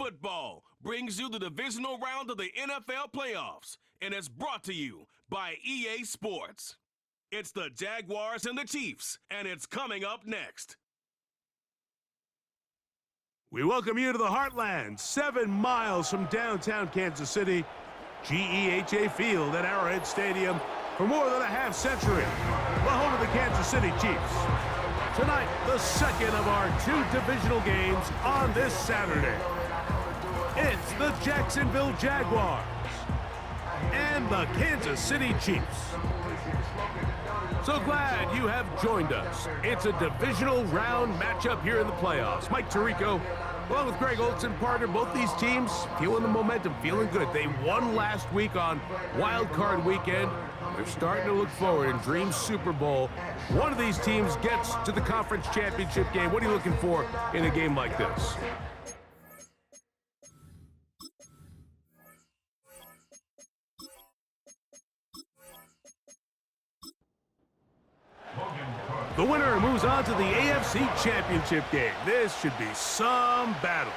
Football brings you the divisional round of the NFL playoffs, and it's brought to you by EA Sports. It's the Jaguars and the Chiefs, and it's coming up next. We welcome you to the Heartland, 7 miles from downtown Kansas City, GEHA Field at Arrowhead Stadium for more than a half century, the home of the Kansas City Chiefs. Tonight, the second of our 2 divisional games on this Saturday. It's the Jacksonville Jaguars and the Kansas City Chiefs. So glad you have joined us. It's a divisional round matchup here in the playoffs. Mike Tirico, along with Greg Olson, partner, both these teams feeling the momentum, feeling good. They won last week on Wild Card Weekend. They're starting to look forward and dream Super Bowl. One of these teams gets to the conference championship game. What are you looking for in a game like this? The winner moves on to the AFC Championship game. This should be some battle.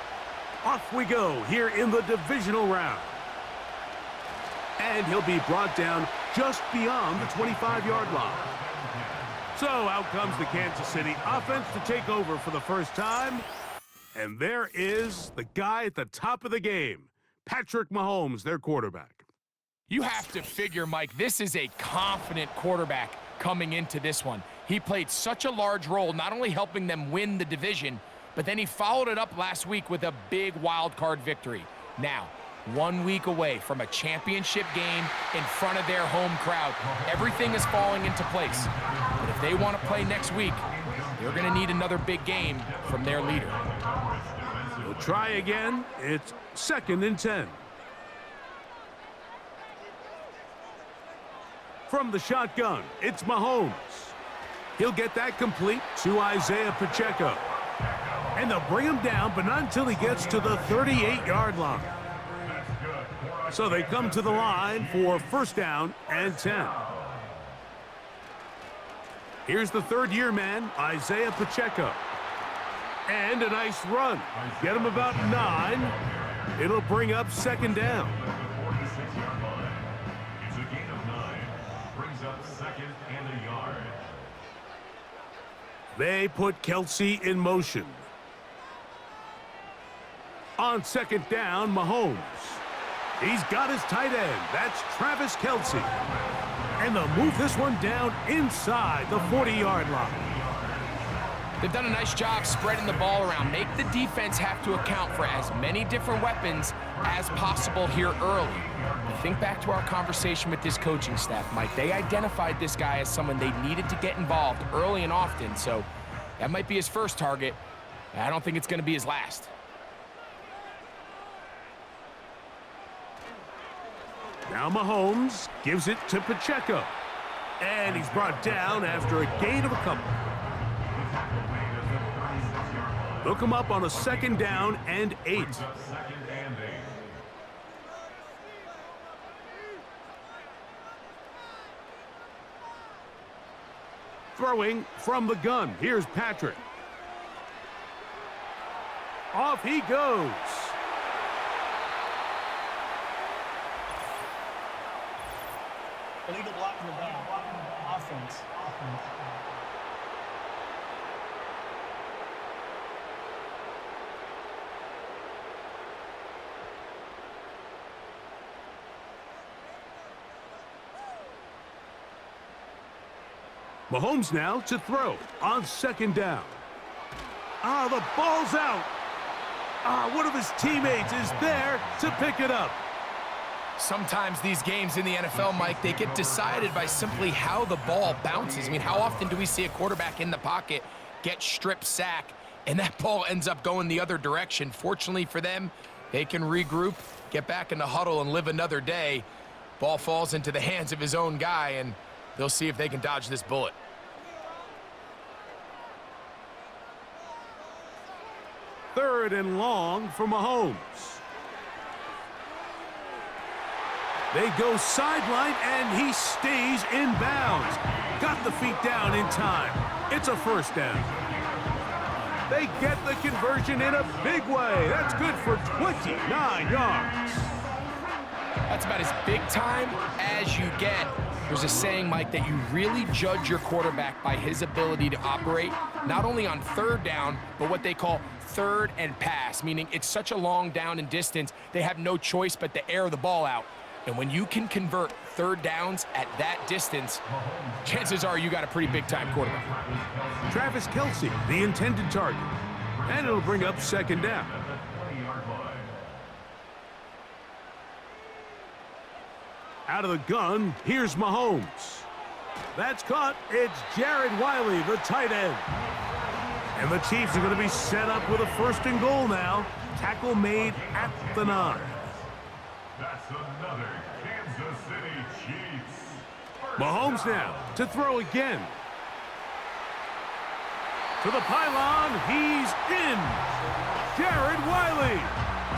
Off we go here in the divisional round. And he'll be brought down just beyond the 25-yard line. So out comes the Kansas City offense to take over for the first time. And there is the guy at the top of the game, Patrick Mahomes, their quarterback. You have to figure, Mike, this is a confident quarterback coming into this one. He played such a large role, not only helping them win the division, but then he followed it up last week with a big wild card victory. Now, 1 week away from a championship game in front of their home crowd, everything is falling into place. But if they want to play next week, they're going to need another big game from their leader. We'll try again. It's 2nd and 10. From the shotgun, it's Mahomes. He'll get that complete to Isaiah Pacheco. And they'll bring him down, but not until he gets to the 38-yard line. So they come to the line for 1st down and 10. Here's the third-year man, Isaiah Pacheco. And a nice run. Get him about 9. It'll bring up 2nd down. They put Kelsey in motion. On 2nd down, Mahomes. He's got his tight end. That's Travis Kelsey. And they'll move this one down inside the 40-yard line. They've done a nice job spreading the ball around. Make the defense have to account for as many different weapons as possible here early. But think back to our conversation with this coaching staff, Mike. They identified this guy as someone they needed to get involved early and often, so that might be his first target. I don't think it's going to be his last. Now Mahomes gives it to Pacheco. And he's brought down after a gain of a couple. Look him up on a 2nd down and 8. Throwing from the gun. Here's Patrick. Off he goes. Illegal blocking the ball. Offense. Mahomes now to throw on 2nd down. The ball's out. One of his teammates is there to pick it up. Sometimes these games in the NFL, Mike, they get decided by simply how the ball bounces. I mean, how often do we see a quarterback in the pocket get strip sack and that ball ends up going the other direction? Fortunately for them, they can regroup, get back in the huddle, and live another day. Ball falls into the hands of his own guy, and they'll see if they can dodge this bullet. Third and long for Mahomes. They go sideline, and he stays in bounds. Got the feet down in time. It's a 1st down. They get the conversion in a big way. That's good for 29 yards. That's about as big time as you get. There's a saying, Mike, that you really judge your quarterback by his ability to operate, not only on third down, but what they call third and pass, meaning it's such a long down and distance, they have no choice but to air the ball out. And when you can convert third downs at that distance, chances are you got a pretty big-time quarterback. Travis Kelce, the intended target. And it'll bring up second down. Out of the gun, here's Mahomes. That's caught. It's Jared Wiley, the tight end. And the Chiefs are going to be set up with a first and goal now. Tackle made at the 9. That's another Kansas City Chiefs. Mahomes now to throw again. To the pylon, he's in. Jared Wiley.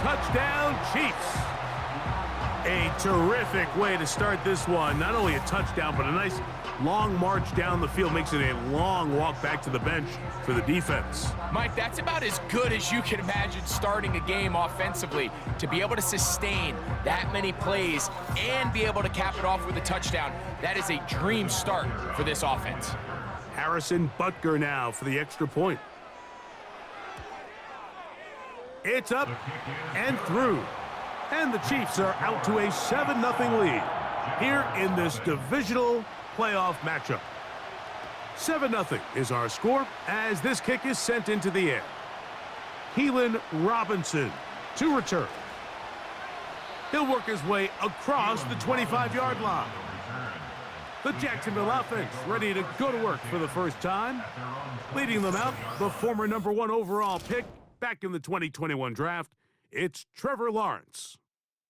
Touchdown, Chiefs. A terrific way to start this one. Not only a touchdown, but a nice long march down the field. Makes it a long walk back to the bench for the defense. Mike, that's about as good as you can imagine starting a game offensively. To be able to sustain that many plays and be able to cap it off with a touchdown, that is a dream start for this offense. Harrison Butker now for the extra point. It's up and through. And the Chiefs are out to a 7-0 lead here in this divisional playoff matchup. 7-0 is our score as this kick is sent into the air. Keelan Robinson to return. He'll work his way across the 25-yard line. The Jacksonville offense ready to go to work for the first time. Leading them out, the former #1 overall pick back in the 2021 draft. It's Trevor Lawrence.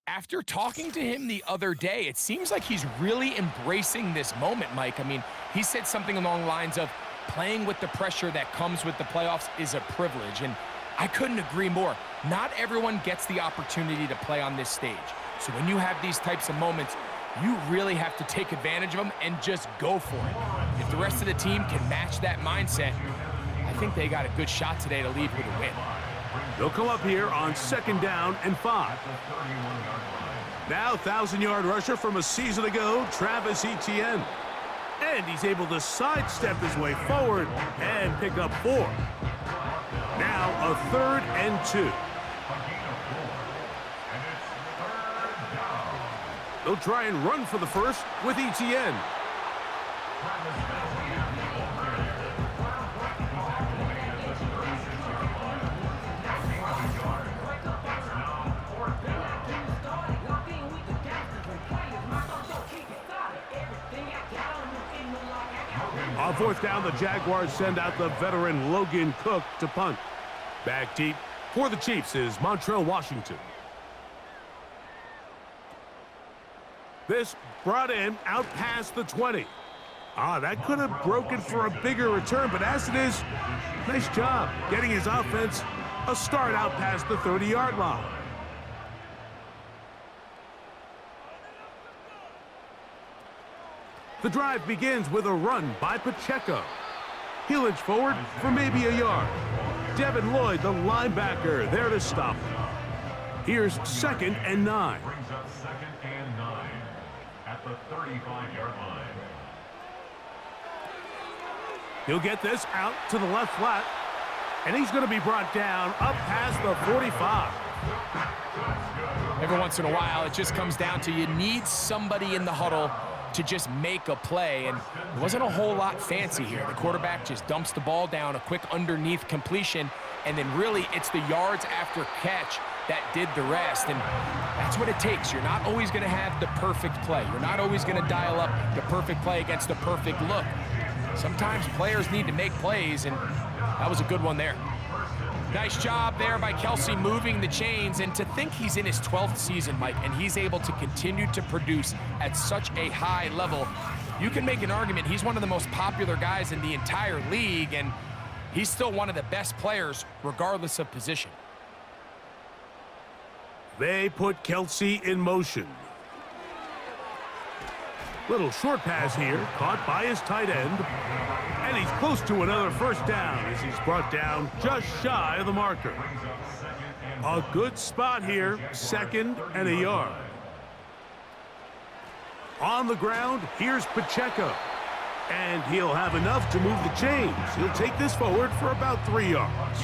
After talking to him the other day, it seems like he's really embracing this moment, Mike. I mean, he said something along the lines of playing with the pressure that comes with the playoffs is a privilege, and I couldn't agree more. Not everyone gets the opportunity to play on this stage. So when you have these types of moments, you really have to take advantage of them and just go for it. If the rest of the team can match that mindset, I think they got a good shot today to lead with a win. They'll come up here on 2nd down and 5. Now 1,000-yard rusher from a season ago, Travis Etienne. And he's able to sidestep his way forward and pick up 4. Now a 3rd and 2. They'll try and run for the first with Etienne. On 4th down, the Jaguars send out the veteran Logan Cook to punt. Back deep for the Chiefs is Montrell Washington. This brought in out past the 20. That could have broken for a bigger return, but as it is, nice job getting his offense a start out past the 30-yard line. The drive begins with a run by Pacheco. He'll inch forward for maybe a yard. Devin Lloyd, the linebacker, there to stop. Here's 2nd and 9. Brings up 2nd and 9 at the 35-yard line. He'll get this out to the left flat, and he's going to be brought down up past the 45. Every once in a while, it just comes down to you need somebody in the huddle to just make a play, and it wasn't a whole lot fancy here. The quarterback just dumps the ball down, a quick underneath completion, and then really it's the yards after catch that did the rest, and that's what it takes. You're not always going to have the perfect play. You're not always going to dial up the perfect play against the perfect look. Sometimes players need to make plays, and that was a good one there. Nice job there by Kelce moving the chains, and to think he's in his 12th season, Mike, and he's able to continue to produce at such a high level, you can make an argument he's one of the most popular guys in the entire league, and he's still one of the best players regardless of position. They put Kelce in motion. Little short pass here, caught by his tight end, and he's close to another first down as he's brought down just shy of the marker. A good spot here, 2nd and a yard. On the ground, here's Pacheco. And he'll have enough to move the chains. He'll take this forward for about 3 yards.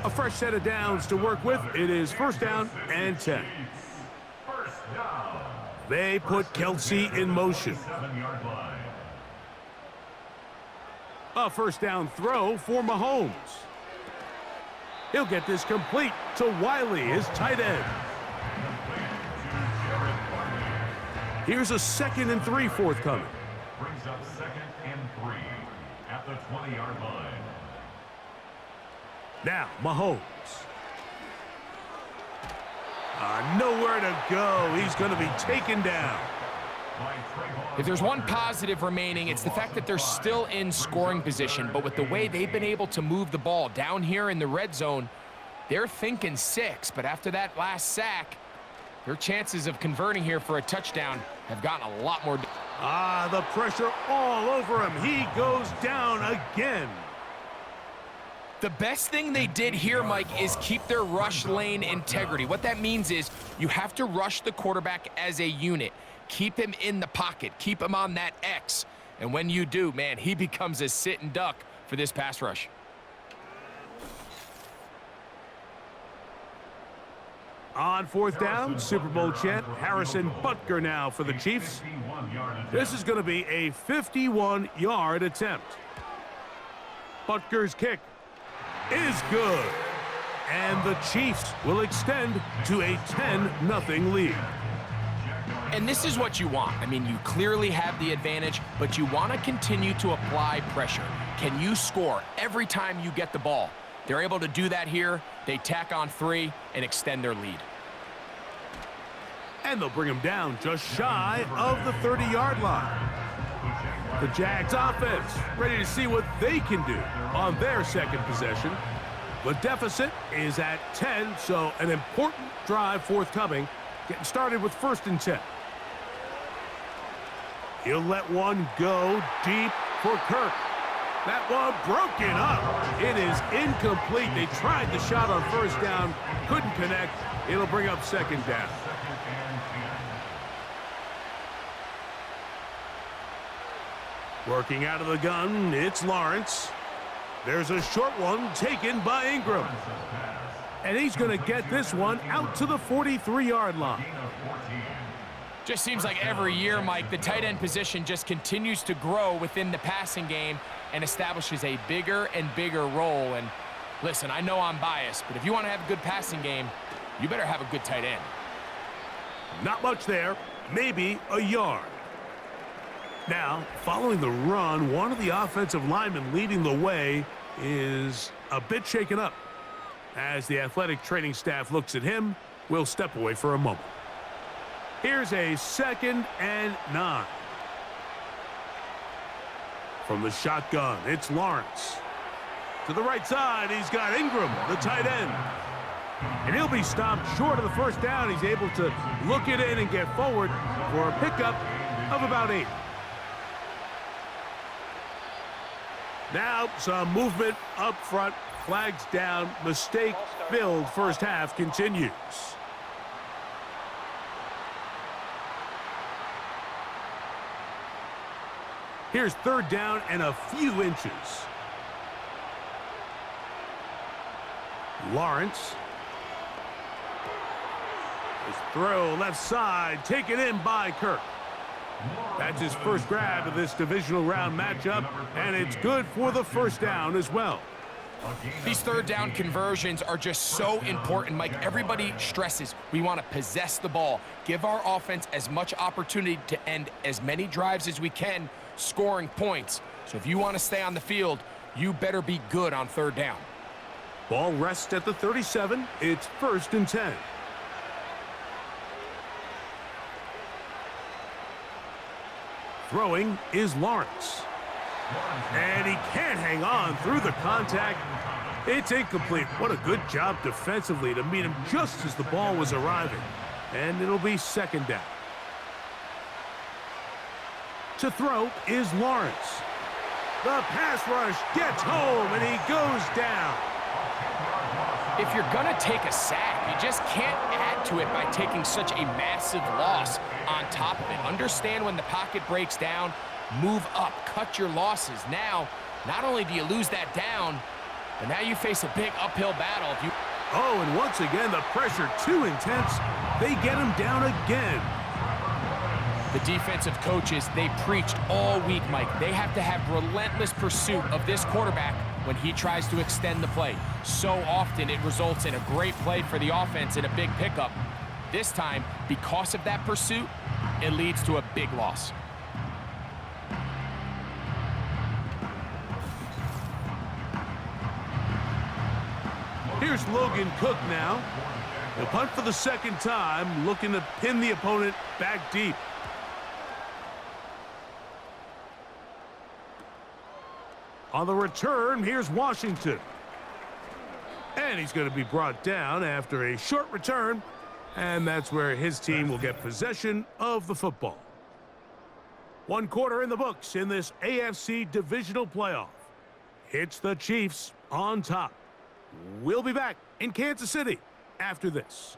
A fresh set of downs to work with. It is 1st down and 10. They put Kelsey in motion. A 1st down throw for Mahomes. He'll get this complete to Wiley, his tight end. Here's a 2nd and 3 forthcoming. Brings up 2nd and 3 at the 20-yard line. Now, Mahomes. Nowhere to go. He's going to be taken down. If there's one positive remaining, it's the fact that they're still in scoring position. But with the way they've been able to move the ball down here in the red zone, they're thinking 6. But after that last sack, their chances of converting here for a touchdown have gotten a lot more. The pressure all over him. He goes down again. The best thing they did here, Mike, is keep their rush lane integrity. What that means is you have to rush the quarterback as a unit. Keep him in the pocket. Keep him on that X. And when you do, man, he becomes a sitting duck for this pass rush. On 4th down, Super Bowl champ Harrison Butker now for the Chiefs. This is going to be a 51-yard attempt. Butker's kick is good. And the Chiefs will extend to a 10-0 lead. And this is what you want. I mean, you clearly have the advantage, but you want to continue to apply pressure. Can you score every time you get the ball? They're able to do that here. They tack on 3 and extend their lead. And they'll bring him down just shy of the 30-yard line. The Jags offense ready to see what they can do on their 2nd possession. The deficit is at 10, so an important drive forthcoming. Getting started with 1st and 10. He'll let one go deep for Kirk. That one broken up. It is incomplete. They tried the shot on 1st down, couldn't connect. It'll bring up 2nd down. Working out of the gun, it's Lawrence. There's a short one taken by Ingram. And he's going to get this one out to the 43-yard line. Just seems like every year, Mike, the tight end position just continues to grow within the passing game and establishes a bigger and bigger role. And listen, I know I'm biased, but if you want to have a good passing game, you better have a good tight end. Not much there, maybe a yard. Now, following the run, one of the offensive linemen leading the way is a bit shaken up. As the athletic training staff looks at him, we'll step away for a moment. Here's a 2nd and 9. From the shotgun, it's Lawrence. To the right side, he's got Ingram, the tight end. And he'll be stopped short of the 1st down. He's able to look it in and get forward for a pickup of about 8. Now, some movement up front. Flags down. Mistake-filled first half continues. Here's 3rd down and a few inches. Lawrence. His throw left side, taken in by Kirk. That's his first grab of this divisional round matchup, and it's good for the 1st down as well. These 3rd down conversions are just so important, Mike. Everybody stresses we want to possess the ball, give our offense as much opportunity to end as many drives as we can, scoring points. So if you want to stay on the field, you better be good on 3rd down. Ball rests at the 37. It's 1st and 10. Throwing is Lawrence. And he can't hang on through the contact. It's incomplete. What a good job defensively to meet him just as the ball was arriving. And it'll be 2nd down. To throw is Lawrence. The pass rush gets home, and he goes down. If you're going to take a sack, you just can't add to it by taking such a massive loss on top of it. Understand when the pocket breaks down, move up, cut your losses. Now, not only do you lose that down, but now you face a big uphill battle. Oh, and once again, the pressure too intense. They get him down again. The defensive coaches, they preached all week, Mike. They have to have relentless pursuit of this quarterback when he tries to extend the play. So often it results in a great play for the offense and a big pickup. This time, because of that pursuit, it leads to a big loss. Here's Logan Cook now. He'll punt for the second time, looking to pin the opponent back deep. On the return, here's Washington. And he's going to be brought down after a short return, and that's where his team will get possession of the football. 1 quarter in the books in this AFC Divisional playoff. It's the Chiefs on top. We'll be back in Kansas City after this.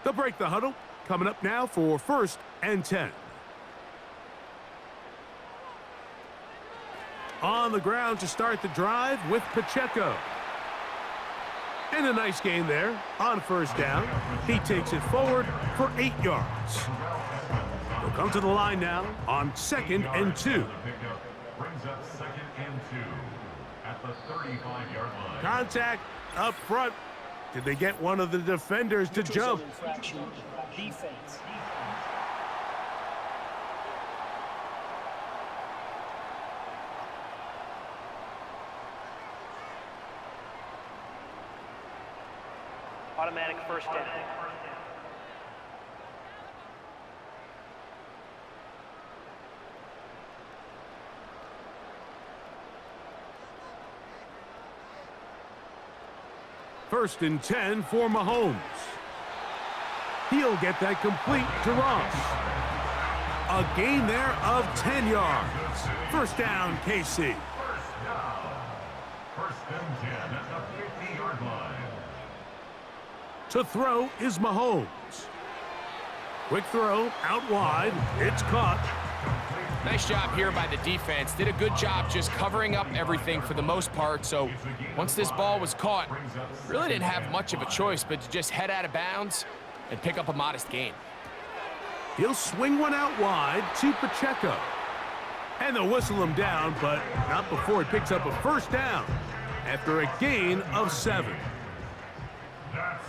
They'll break the huddle. Coming up now for 1st and 10. On the ground to start the drive with Pacheco. And a nice gain there on 1st down. He takes it forward for 8 yards. He'll come to the line now on 2nd and 2. Brings up 2nd and 2 at the 35-yard line. Contact up front. Did they get one of the defenders to jump? Infraction, defense. Automatic 1st down. First and 10 for Mahomes. He'll get that complete to Ross. A gain there of 10 yards. 1st down, KC. 1st and 10 at the 50-yard line. To throw is Mahomes. Quick throw out wide. It's caught. Nice job here by the defense. Did a good job just covering up everything for the most part. So once this ball was caught, really didn't have much of a choice but to just head out of bounds and pick up a modest gain. He'll swing one out wide to Pacheco. And they'll whistle him down, but not before he picks up a 1st down after a gain of 7. That's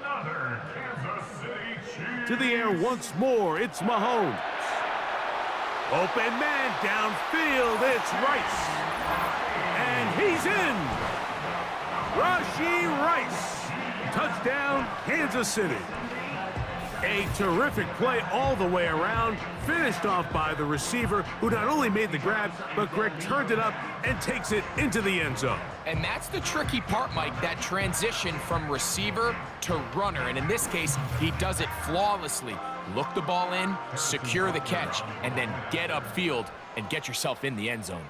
another Kansas City Chiefs. To the air once more, it's Mahomes. Open man downfield, it's Rice. And he's in. Rashee Rice. Touchdown, Kansas City. A terrific play all the way around, finished off by the receiver, who not only made the grab, but Greg turned it up and takes it into the end zone. And that's the tricky part, Mike, that transition from receiver to runner. And in this case, he does it flawlessly. Look the ball in, secure the catch, and then get upfield and get yourself in the end zone.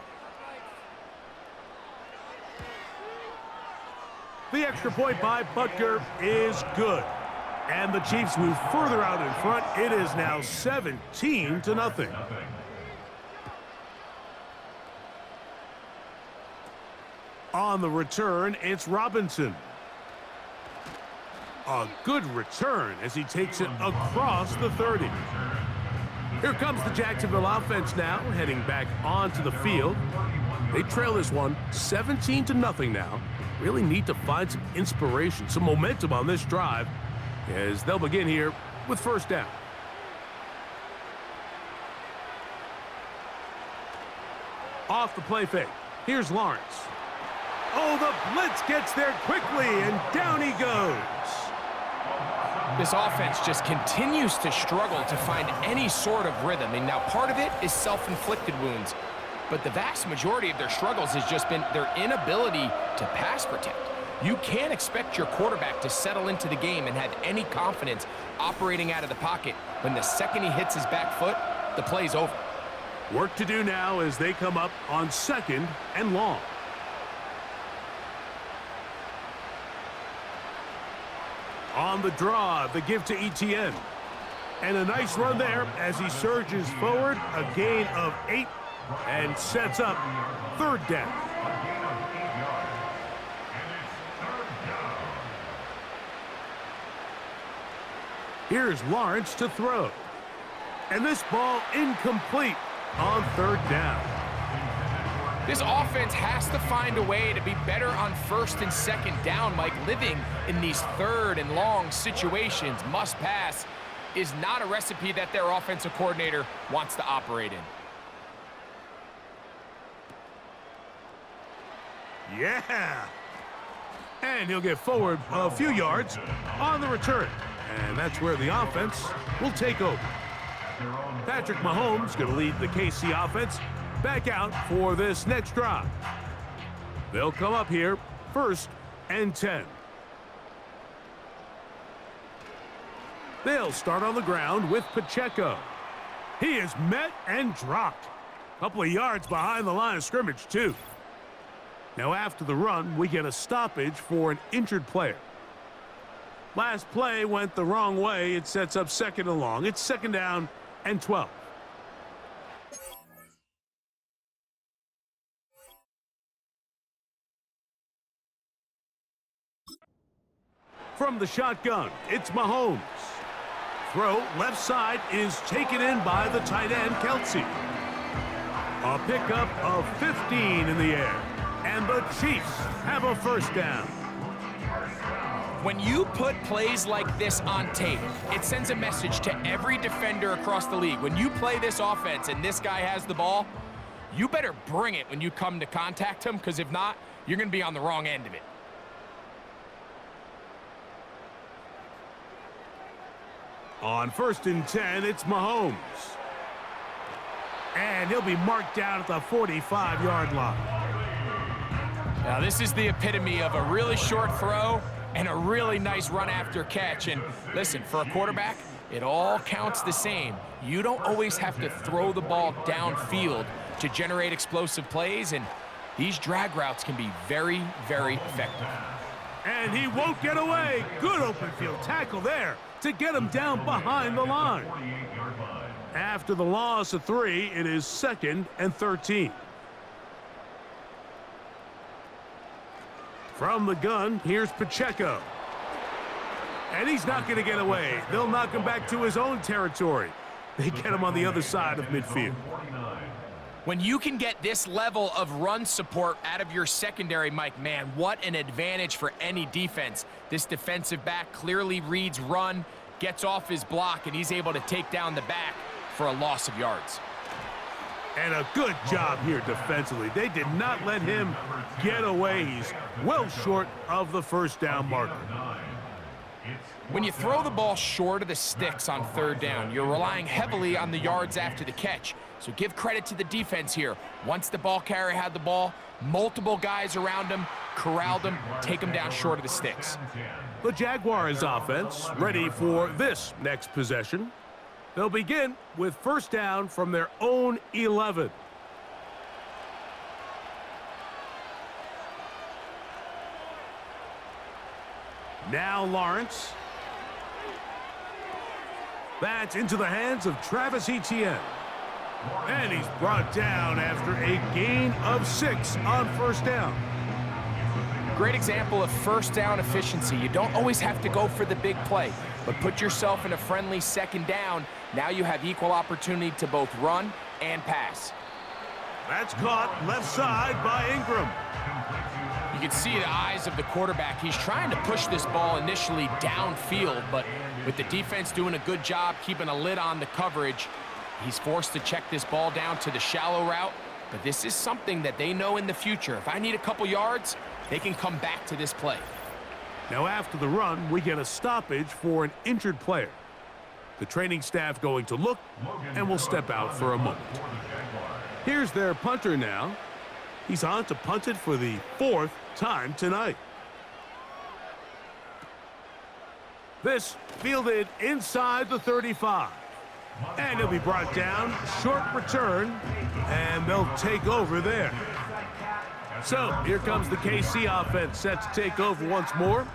The extra point by Butker is good. And the Chiefs move further out in front. It is now 17-0. On the return, it's Robinson. A good return as he takes it across the 30. Here comes the Jacksonville offense now, heading back onto the field. They trail this one 17-0 now. Really need to find some inspiration, some momentum on this drive, as they'll begin here with 1st down. Off the play fake. Here's Lawrence. Oh, the blitz gets there quickly, and down he goes. This offense just continues to struggle to find any sort of rhythm. And now part of it is self-inflicted wounds, but the vast majority of their struggles has just been their inability to pass protect. You can't expect your quarterback to settle into the game and have any confidence operating out of the pocket when the second he hits his back foot, the play's over. Work to do now as they come up on 2nd and long. On the draw, the give to Etienne. And a nice run there as he surges forward, a gain of 8, and sets up 3rd down. Here's Lawrence to throw. And this ball incomplete on 3rd down. This offense has to find a way to be better on 1st and 2nd down, Mike. Living in these 3rd and long situations, must pass, is not a recipe that their offensive coordinator wants to operate in. Yeah! And he'll get forward a few yards on the return. And that's where the offense will take over. Patrick Mahomes going to lead the KC offense back out for this next drive. They'll come up here 1st and 10. They'll start on the ground with Pacheco. He is met and dropped. A couple of yards behind the line of scrimmage, too. Now, after the run, we get a stoppage for an injured player. Last play went the wrong way. It sets up 2nd and long. It's 2nd down and 12. From the shotgun, it's Mahomes. Throw left side is taken in by the tight end, Kelsey. A pickup of 15 in the air. And the Chiefs have a 1st down. When you put plays like this on tape, it sends a message to every defender across the league. When you play this offense and this guy has the ball, you better bring it when you come to contact him, because if not, you're going to be on the wrong end of it. On 1st and 10, it's Mahomes. And he'll be marked down at the 45-yard line. Now, this is the epitome of a really short throw and a really nice run after catch. And listen, for a quarterback, it all counts the same. You don't always have to throw the ball downfield to generate explosive plays, and these drag routes can be very, very effective. And he won't get away. Good open field tackle there to get him down behind the line. After the loss of 3, it is 2nd and 13. From the gun, here's Pacheco. And he's not going to get away. They'll knock him back to his own territory. They get him on the other side of midfield. When you can get this level of run support out of your secondary, Mike, man, what an advantage for any defense. This defensive back clearly reads run, gets off his block, and he's able to take down the back for a loss of yards. And a good job here defensively. They did not let him get away. He's well short of the 1st down marker. When you throw the ball short of the sticks on 3rd down, you're relying heavily on the yards after the catch. So give credit to the defense here. Once the ball carrier had the ball, multiple guys around him, corralled him, take him down short of the sticks. The Jaguars offense ready for this next possession. They'll begin with 1st down from their own 11. Now Lawrence. That's into the hands of Travis Etienne. And he's brought down after a gain of 6 on 1st down. Great example of 1st down efficiency. You don't always have to go for the big play, but put yourself in a friendly 2nd down. Now you have equal opportunity to both run and pass. That's caught left side by Ingram. You can see the eyes of the quarterback. He's trying to push this ball initially downfield, but with the defense doing a good job keeping a lid on the coverage, he's forced to check this ball down to the shallow route. But this is something that they know in the future. If I need a couple yards, they can come back to this play. Now after the run, we get a stoppage for an injured player. The training staff going to look and will step out for a moment. Here's their punter now. He's on to punt it for the 4th time tonight. This fielded inside the 35. And he'll be brought down, short return, and they'll take over there. So here comes the KC offense set to take over once more.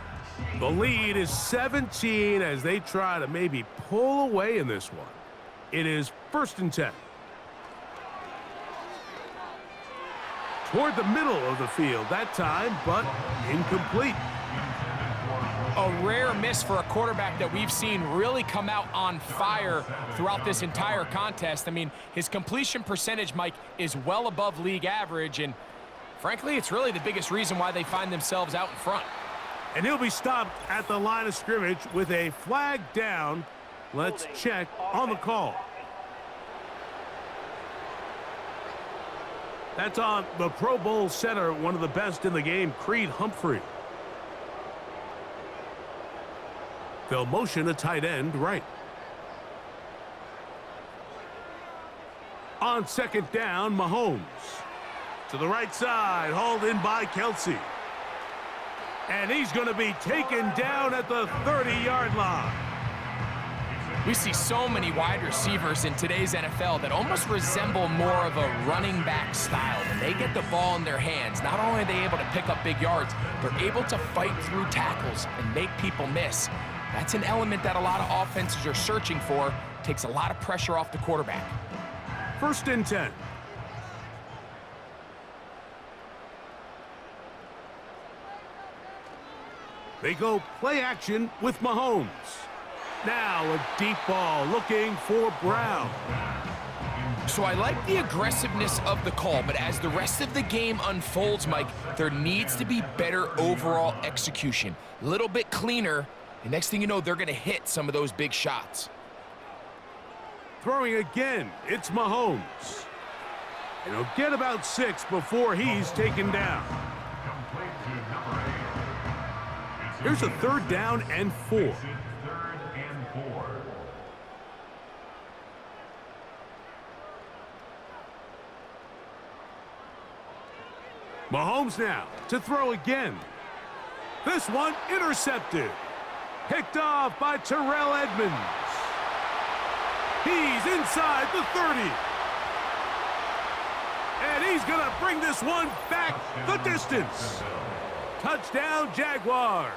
The lead is 17 as they try to maybe pull away in this one. It is 1st and 10. Toward the middle of the field that time, but incomplete. A rare miss for a quarterback that we've seen really come out on fire throughout this entire contest. I mean, his completion percentage, Mike, is well above league average, and frankly, it's really the biggest reason why they find themselves out in front. And he'll be stopped at the line of scrimmage with a flag down. Let's check on the call. That's on the Pro Bowl center, one of the best in the game, Creed Humphrey. They'll motion a tight end right. On 2nd down, Mahomes. To the right side, hauled in by Kelsey. And he's going to be taken down at the 30-yard line. We see so many wide receivers in today's NFL that almost resemble more of a running back style. When they get the ball in their hands, not only are they able to pick up big yards, they're able to fight through tackles and make people miss. That's an element that a lot of offenses are searching for. Takes a lot of pressure off the quarterback. 1st and 10. They go play action with Mahomes. Now a deep ball looking for Brown. So I like the aggressiveness of the call, but as the rest of the game unfolds, Mike, there needs to be better overall execution. A little bit cleaner, and next thing you know, they're going to hit some of those big shots. Throwing again, it's Mahomes. And he'll get about 6 before he's taken down. Here's a 3rd down and 4. 3rd and 4. Mahomes now to throw again. This one intercepted. Picked off by Terrell Edmonds. He's inside the 30. And he's going to bring this one back the distance. Touchdown, Jaguars.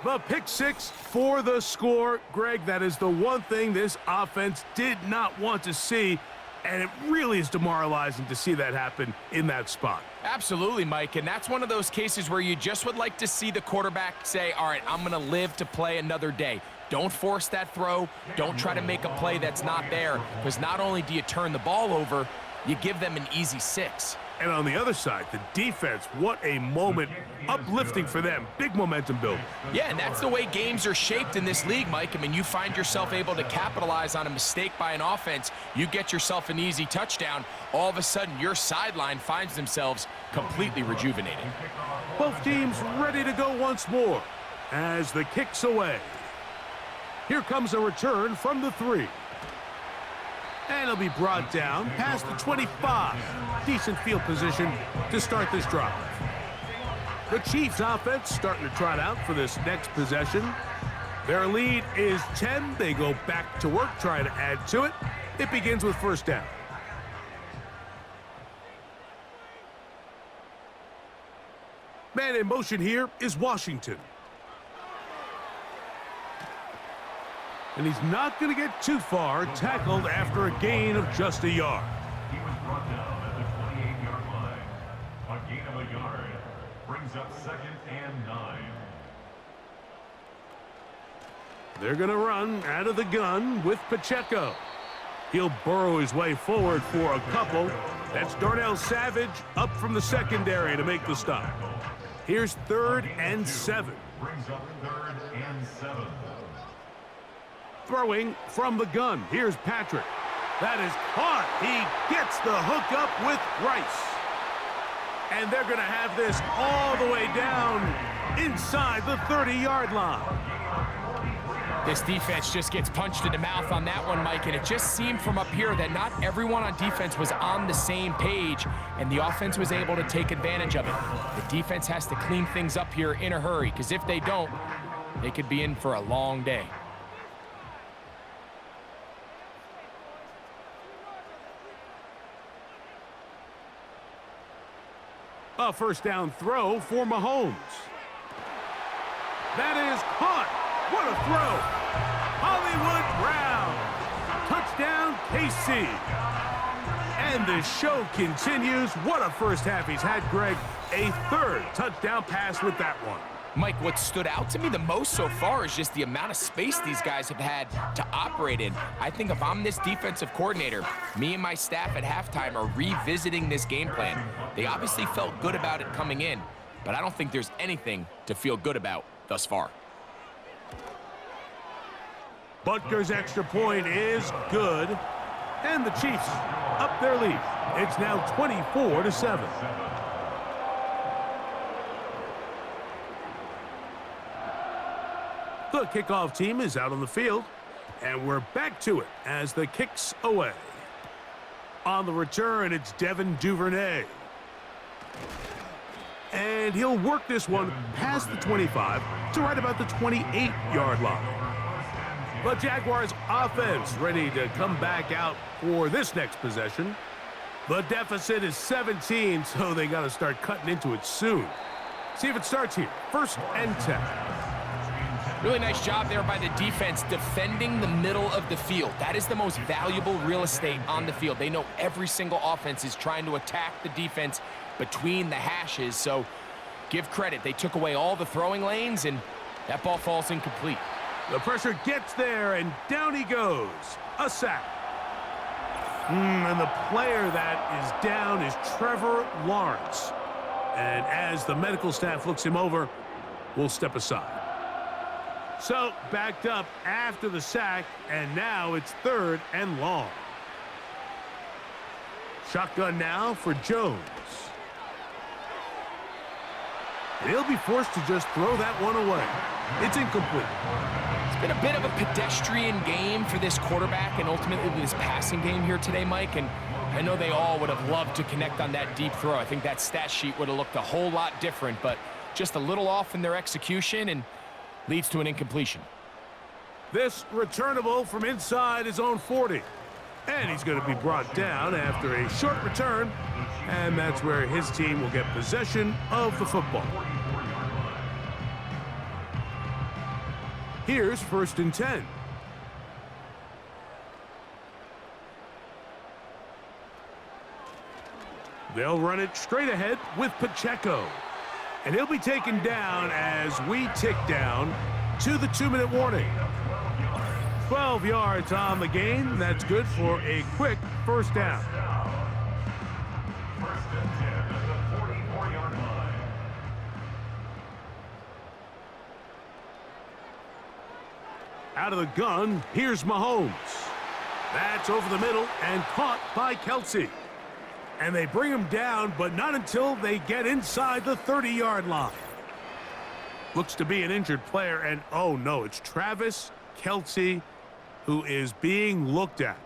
The pick 6 for the score. Greg, that is the one thing this offense did not want to see, and it really is demoralizing to see that happen in that spot. Absolutely, Mike, and that's one of those cases where you just would like to see the quarterback say, all right, I'm going to live to play another day. Don't force that throw. Don't try to make a play that's not there, because not only do you turn the ball over, you give them an easy 6. And on the other side, the defense, what a moment. Uplifting for them. Big momentum build. Yeah, and that's the way games are shaped in this league, Mike. I mean, you find yourself able to capitalize on a mistake by an offense. You get yourself an easy touchdown. All of a sudden, your sideline finds themselves completely rejuvenated. Both teams ready to go once more as the kick's away. Here comes a return from the 3. And he'll be brought down past the 25. Decent field position to start this drive. The Chiefs offense starting to trot out for this next possession. Their lead is 10. They go back to work trying to add to it. It begins with 1st down. Man in motion here is Washington. And he's not going to get too far, tackled after a gain of just a yard. He was brought down at the 28-yard line. A gain of a yard brings up 2nd and 9. They're going to run out of the gun with Pacheco. He'll burrow his way forward for a couple. That's Darnell Savage up from the secondary to make the stop. Here's 3rd and 7. Brings up 3rd and 7. Throwing from the gun. Here's Patrick. That is caught. He gets the hook up with Rice. And they're going to have this all the way down inside the 30-yard line. This defense just gets punched in the mouth on that one, Mike, and it just seemed from up here that not everyone on defense was on the same page, and the offense was able to take advantage of it. The defense has to clean things up here in a hurry, because if they don't, they could be in for a long day. A first down throw for Mahomes. That is caught. What a throw. Hollywood Brown. Touchdown, KC. And the show continues. What a first half he's had, Greg. A third touchdown pass with that one. Mike, what stood out to me the most so far is just the amount of space these guys have had to operate in. I think if I'm this defensive coordinator, me and my staff at halftime are revisiting this game plan. They obviously felt good about it coming in, but I don't think there's anything to feel good about thus far. Butker's extra point is good, and the Chiefs up their lead. It's now 24-7. The kickoff team is out on the field, and we're back to it as the kick's away. On the return, it's Devin Duvernay. And he'll work this one past the 25 to right about the 28-yard line. The Jaguars offense ready to come back out for this next possession. The deficit is 17, so they got to start cutting into it soon. See if it starts here. 1st and 10. Really nice job there by the defense defending the middle of the field. That is the most valuable real estate on the field. They know every single offense is trying to attack the defense between the hashes, so give credit. They took away all the throwing lanes, and that ball falls incomplete. The pressure gets there, and down he goes. A sack. And the player that is down is Trevor Lawrence. And as the medical staff looks him over, we'll step aside. So, backed up after the sack, and now it's 3rd and long. Shotgun now for Jones. And he'll be forced to just throw that one away. It's incomplete. It's been a bit of a pedestrian game for this quarterback and ultimately this passing game here today, Mike, and I know they all would have loved to connect on that deep throw. I think that stat sheet would have looked a whole lot different, but just a little off in their execution and leads to an incompletion. This returnable from inside his own 40. And he's going to be brought down after a short return, and that's where his team will get possession of the football. Here's 1st and 10. They'll run it straight ahead with Pacheco. And he'll be taken down as we tick down to the 2-minute warning. 12 yards on the gain. That's good for a quick first down. 1st and 10 at the 44-yard line. Out of the gun, here's Mahomes. That's over the middle and caught by Kelsey. And they bring him down, but not until they get inside the 30-yard line. Looks to be an injured player, and oh no, it's Travis Kelsey who is being looked at.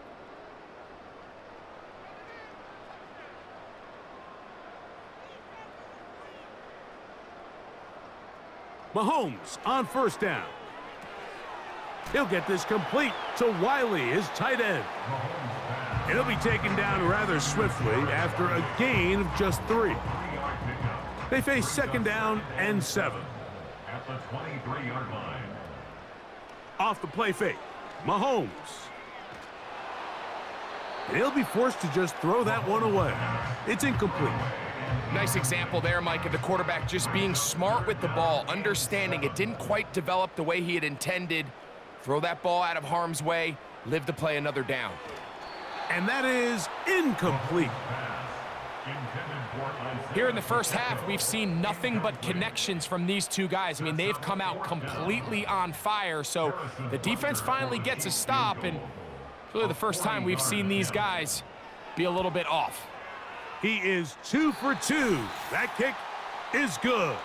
Mahomes on 1st down. He'll get this complete to Wiley, his tight end. It'll be taken down rather swiftly after a gain of just 3. They face 2nd down and 7. At the 23-yard line. Off the play fake, Mahomes. And he'll be forced to just throw that one away. It's incomplete. Nice example there, Mike, of the quarterback just being smart with the ball, understanding it didn't quite develop the way he had intended. Throw that ball out of harm's way, live to play another down. And that is incomplete. Here in the first half, we've seen nothing but connections from these two guys. I mean, they've come out completely on fire, so the defense finally gets a stop, and it's really the first time we've seen these guys be a little bit off. He is 2 for 2. That kick is good.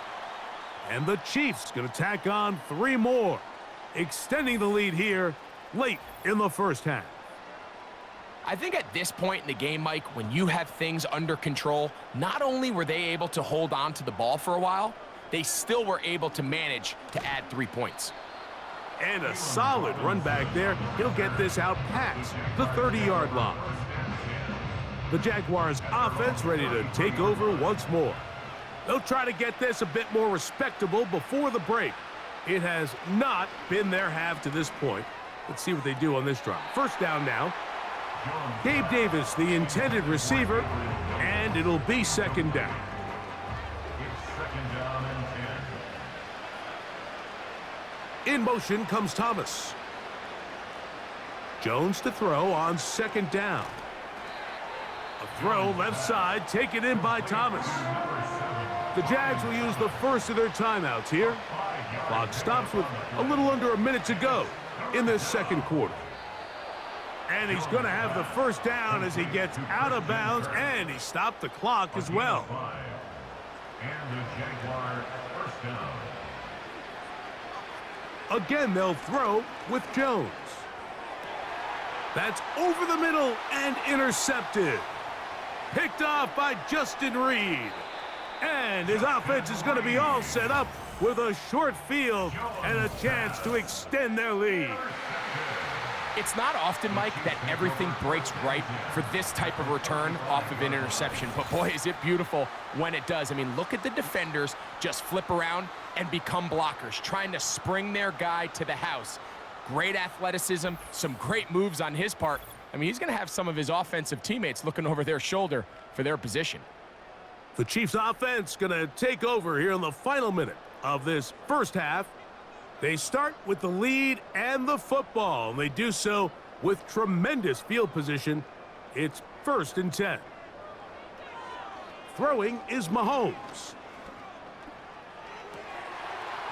And the Chiefs going to tack on 3 more. extending the lead here late in the first half. I think at this point in the game, Mike, when you have things under control, not only were they able to hold on to the ball for a while, they still were able to manage to add 3 points. And a solid run back there. He'll get this out past the 30-yard line. The Jaguars offense ready to take over once more. They'll try to get this a bit more respectable before the break. It has not been their half to this point. Let's see what they do on this drive. First down now. Gabe Davis, the intended receiver, and it'll be second down. It's second down and 10. In motion comes Thomas. Jones to throw on second down. A throw left side, taken in by Thomas. The Jags will use the first of their timeouts here. Clock stops with a little under a minute to go in this second quarter. And he's going to have the first down as he gets out of bounds, and he stopped the clock as well. And the Jaguar first down. Again, they'll throw with Jones. That's over the middle and intercepted. Picked off by Justin Reed. And his offense is going to be all set up with a short field and a chance to extend their lead. It's not often, Mike, that everything breaks right for this type of return off of an interception. But boy, is it beautiful when it does. I mean, look at the defenders just flip around and become blockers, trying to spring their guy to the house. Great athleticism, some great moves on his part. I mean, he's going to have some of his offensive teammates looking over their shoulder for their position. The Chiefs offense going to take over here in the final minute of this first half. They start with the lead and the football, and they do so with tremendous field position. It's 1st and 10. Throwing is Mahomes.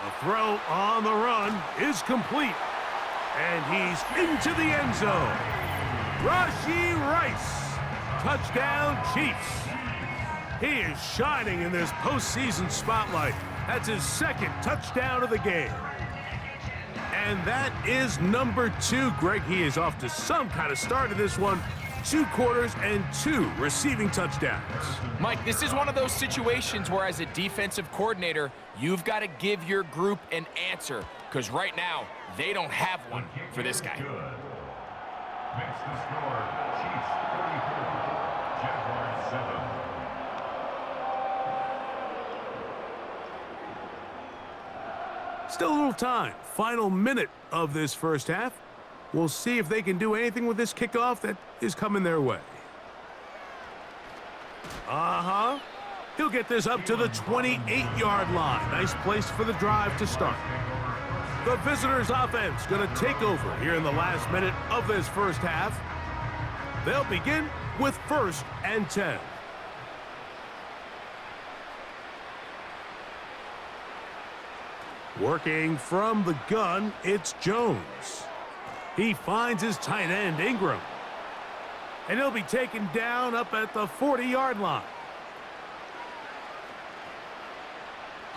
A throw on the run is complete, and he's into the end zone. Rashee Rice, touchdown Chiefs. He is shining in this postseason spotlight. That's his second touchdown of the game. And that is number 2. Greg, he is off to some kind of start in this one. 2 quarters and 2 receiving touchdowns. Mike, this is one of those situations where as a defensive coordinator, you've got to give your group an answer, because right now, they don't have one for this guy. Makes the score, Chiefs 34, Jaguars 7. Still a little time. Final minute of this first half. We'll see if they can do anything with this kickoff that is coming their way. He'll get this up to the 28-yard line. Nice place for the drive to start. The visitors' offense going to take over here in the last minute of this first half. They'll begin with 1st and 10. Working from the gun, it's Jones. He finds his tight end, Ingram. And he'll be taken down up at the 40-yard line.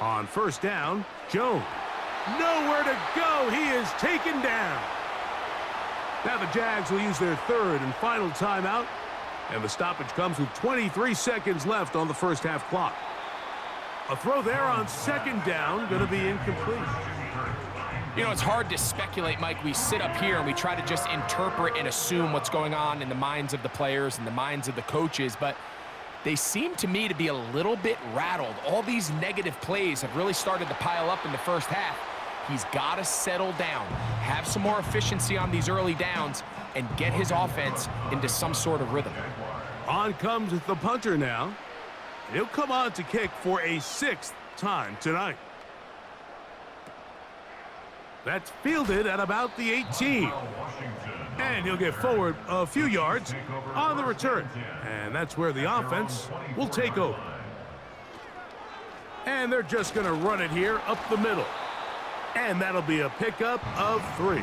On first down, Jones. Nowhere to go. He is taken down. Now the Jags will use their 3rd and final timeout. And the stoppage comes with 23 seconds left on the first half clock. A throw there on second down, going to be incomplete. You know, it's hard to speculate, Mike. We sit up here and we try to just interpret and assume what's going on in the minds of the players and the minds of the coaches, but they seem to me to be a little bit rattled. All these negative plays have really started to pile up in the first half. He's got to settle down, have some more efficiency on these early downs, and get his offense into some sort of rhythm. On comes the punter now. He'll come on to kick for a 6th time tonight. That's fielded at about the 18. And he'll get forward a few yards on the return. And that's where the offense will take over. And they're just going to run it here up the middle. And that'll be a pickup of 3.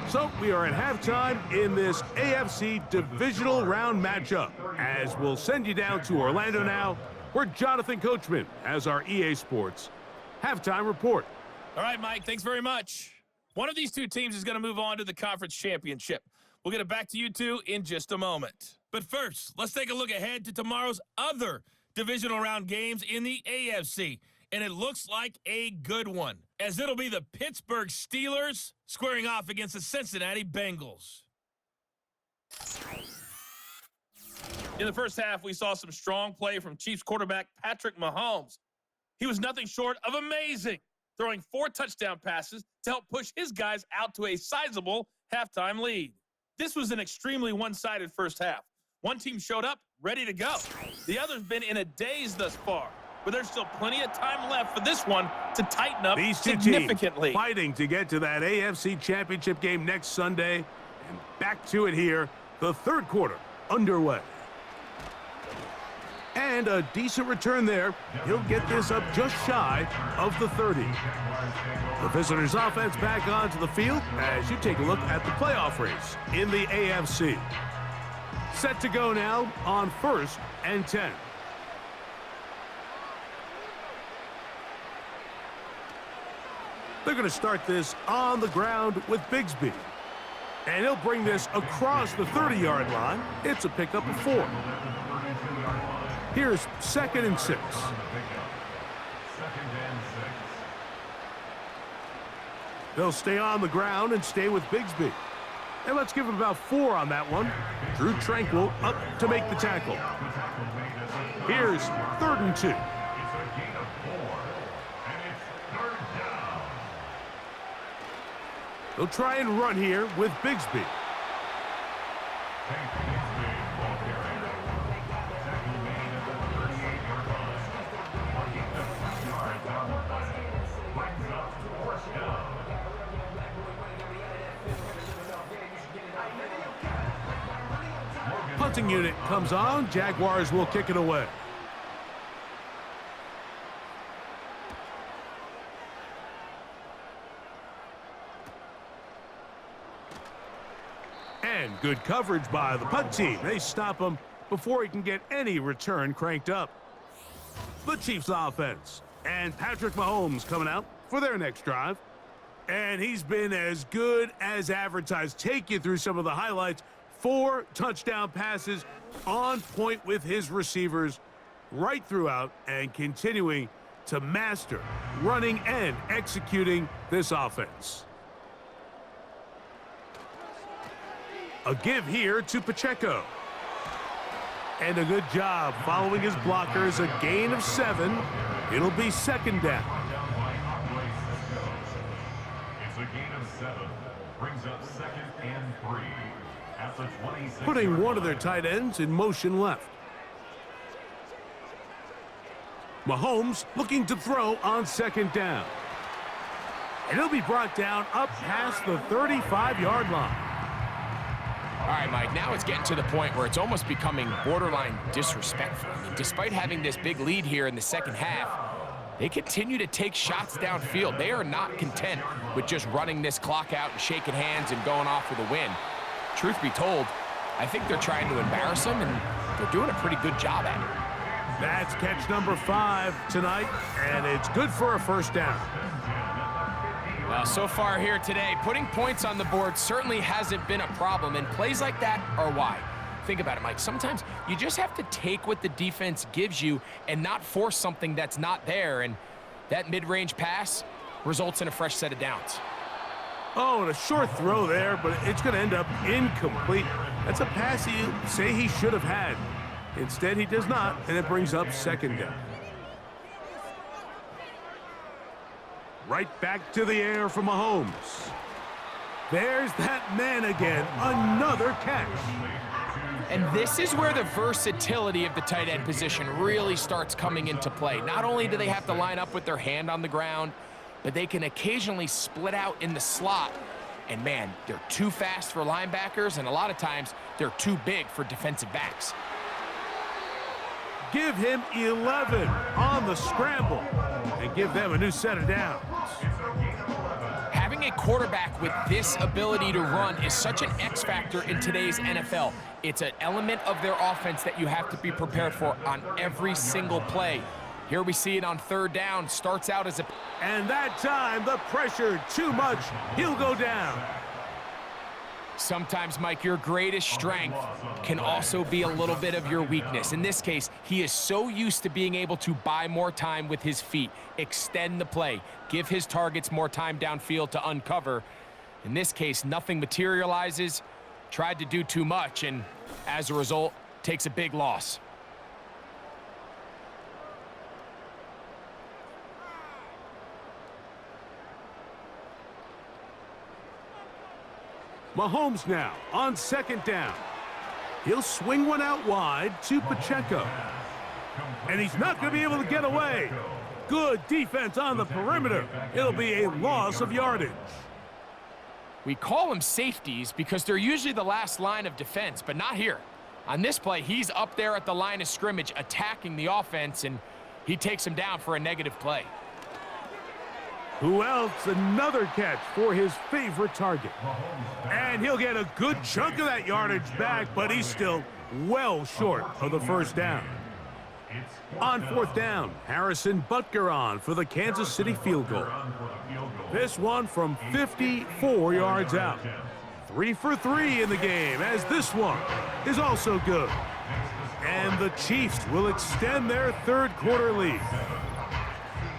So we are at halftime in this AFC Divisional round matchup, as we'll send you down to Orlando now, where Jonathan Coachman has our EA Sports halftime report. All right, Mike, thanks very much. One of these two teams is going to move on to the conference championship. We'll get it back to you two in just a moment. But first, let's take a look ahead to tomorrow's other divisional round games in the AFC. And it looks like a good one, as it'll be the Pittsburgh Steelers squaring off against the Cincinnati Bengals. In the first half, we saw some strong play from Chiefs quarterback Patrick Mahomes. He was nothing short of amazing, throwing 4 touchdown passes to help push his guys out to a sizable halftime lead. This was an extremely one-sided first half. One team showed up ready to go. The other's been in a daze thus far, but there's still plenty of time left for this one to tighten up These two significantly. teams fighting to get to that AFC Championship game next Sunday. And back to it here, the third quarter underway. And a decent return there. He'll get this up just shy of the 30. The visitors' offense back onto the field as you take a look at the playoff race in the AFC. Set to go now on 1st and 10. They're going to start this on the ground with Bigsby. And he'll bring this across the 30-yard line. It's a pickup of 4. Here's 2nd and 6. They'll stay on the ground and stay with Bigsby. And let's give him about 4 on that one. Drew Tranquil up to make the tackle. Here's 3rd and 2. They'll try and run here with Bigsby. Punting unit comes on. Jaguars will kick it away. And good coverage by the punt team. They stop him before he can get any return cranked up. The Chiefs offense and Patrick Mahomes coming out for their next drive. And he's been as good as advertised. Take you through some of the highlights. 4 touchdown passes on point with his receivers right throughout and continuing to master running and executing this offense. A give here to Pacheco. And a good job following his blockers. A gain of 7. It'll be 2nd down. It's a gain of 7. Brings up 2nd and 3. At the 26. Putting one of their tight ends in motion left. Mahomes looking to throw on 2nd down. And he'll be brought down up past the 35-yard line. All right, Mike, now it's getting to the point where it's almost becoming borderline disrespectful. I mean, despite having this big lead here in the second half, they continue to take shots downfield. They are not content with just running this clock out and shaking hands and going off for the win. Truth be told, I think they're trying to embarrass him, and they're doing a pretty good job at it. That's catch number 5 tonight, and it's good for a 1st down. Well, so far here today, putting points on the board certainly hasn't been a problem, and plays like that are why. Think about it, Mike. Sometimes you just have to take what the defense gives you and not force something that's not there, and that mid-range pass results in a fresh set of downs. Oh, and a short throw there, but it's going to end up incomplete. That's a pass you say he should have had. Instead, he does not, and it brings up 2nd down. Right back to the air for Mahomes. There's that man again. Another catch. And this is where the versatility of the tight end position really starts coming into play. Not only do they have to line up with their hand on the ground, but they can occasionally split out in the slot. And man, they're too fast for linebackers, and a lot of times they're too big for defensive backs. Give him 11 on the scramble and give them a new set of downs. Having a quarterback with this ability to run is such an X factor in today's NFL. It's an element of their offense that you have to be prepared for on every single play. Here we see it on third down. Starts out as a... And that time, the pressure too much. He'll go down. Sometimes, Mike, your greatest strength can also be a little bit of your weakness. In this case, he is so used to being able to buy more time with his feet, extend the play, give his targets more time downfield to uncover. In this case, nothing materializes, tried to do too much, and as a result, takes a big loss. Mahomes now on second down. He'll swing one out wide to Pacheco. And he's not going to be able to get away. Good defense on the perimeter. It'll be a loss of yardage. We call them safeties because they're usually the last line of defense, but not here. On this play, he's up there at the line of scrimmage attacking the offense, and he takes him down for a negative play. Who else? Another catch for his favorite target. And he'll get a good chunk of that yardage back, but he's still well short of the first down. On fourth down, Harrison Butker on for the Kansas City field goal. This one from 54 yards out. 3 for 3 in the game, as this one is also good. And the Chiefs will extend their third quarter lead.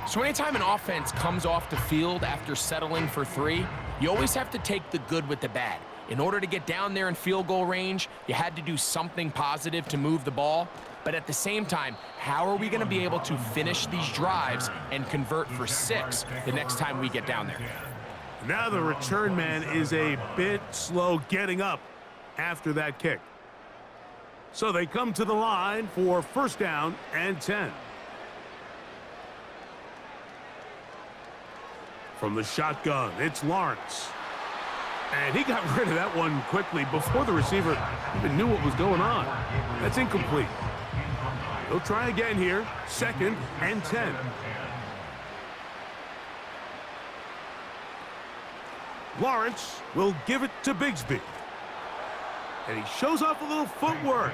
So anytime an offense comes off the field after settling for 3, you always have to take the good with the bad. In order to get down there in field goal range, you had to do something positive to move the ball. But at the same time, how are we going to be able to finish these drives and convert for 6 the next time we get down there? Now the return man is a bit slow getting up after that kick. So they come to the line for first down and 10. From the shotgun, it's Lawrence. And he got rid of that one quickly before the receiver even knew what was going on. That's incomplete. He'll try again here, second and 10. Lawrence will give it to Bigsby. And he shows off a little footwork,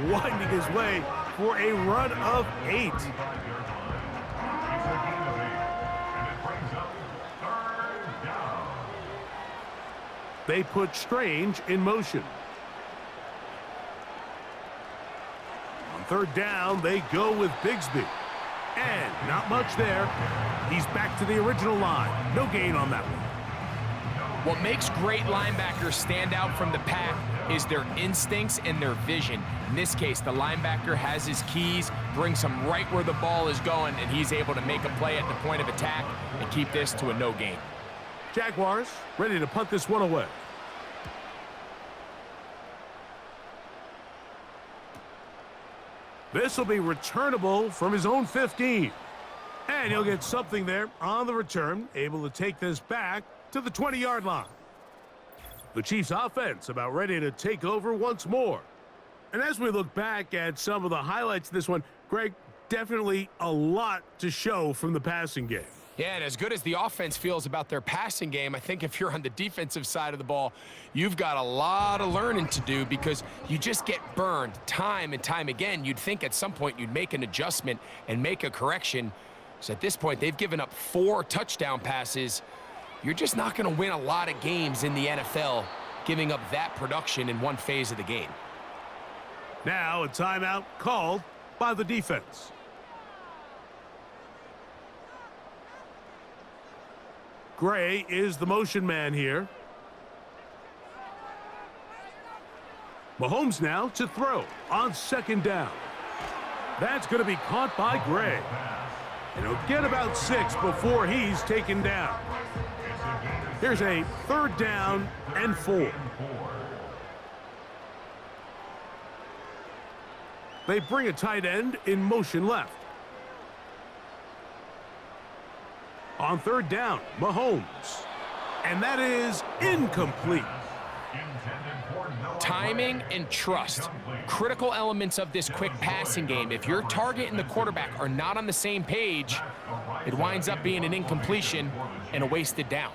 winding his way for a run of 8. They put Strange in motion. On third down, they go with Bigsby. And not much there. He's back to the original line. No gain on that one. What makes great linebackers stand out from the pack is their instincts and their vision. In this case, the linebacker has his keys, brings him right where the ball is going, and he's able to make a play at the point of attack and keep this to a no gain. Jaguars ready to punt this one away. This will be returnable from his own 15. And he'll get something there on the return, able to take this back to the 20-yard line. The Chiefs offense about ready to take over once more. And as we look back at some of the highlights of this one, Greg, definitely a lot to show from the passing game. Yeah, and as good as the offense feels about their passing game, I think if you're on the defensive side of the ball, you've got a lot of learning to do because you just get burned time and time again. You'd think at some point you'd make an adjustment and make a correction. So at this point, they've given up 4 touchdown passes. You're just not going to win a lot of games in the NFL giving up that production in one phase of the game. Now a timeout called by the defense. Gray is the motion man here. Mahomes now to throw on second down. That's going to be caught by Gray. And he'll get about 6 before he's taken down. Here's a third down and 4. They bring a tight end in motion left. On third down, Mahomes. And that is incomplete. Timing and trust, critical elements of this quick passing game. If your target and the quarterback are not on the same page, it winds up being an incompletion and a wasted down.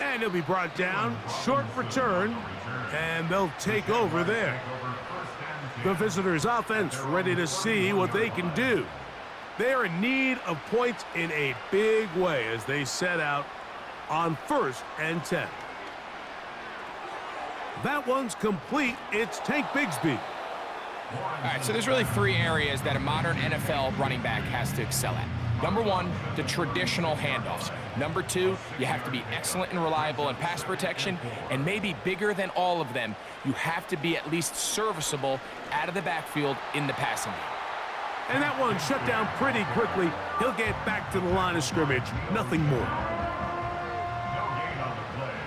And he'll be brought down. Short return. And they'll take over there. The visitors' offense ready to see what they can do. They're in need of points in a big way as they set out on 1st and 10. That one's complete. It's Tank Bigsby. All right, so there's really 3 areas that a modern NFL running back has to excel at. Number 1, the traditional handoffs. Number 2, you have to be excellent and reliable in pass protection. And maybe bigger than all of them, you have to be at least serviceable out of the backfield in the passing game. And that one shut down pretty quickly. He'll get back to the line of scrimmage. Nothing more. No gain on the play.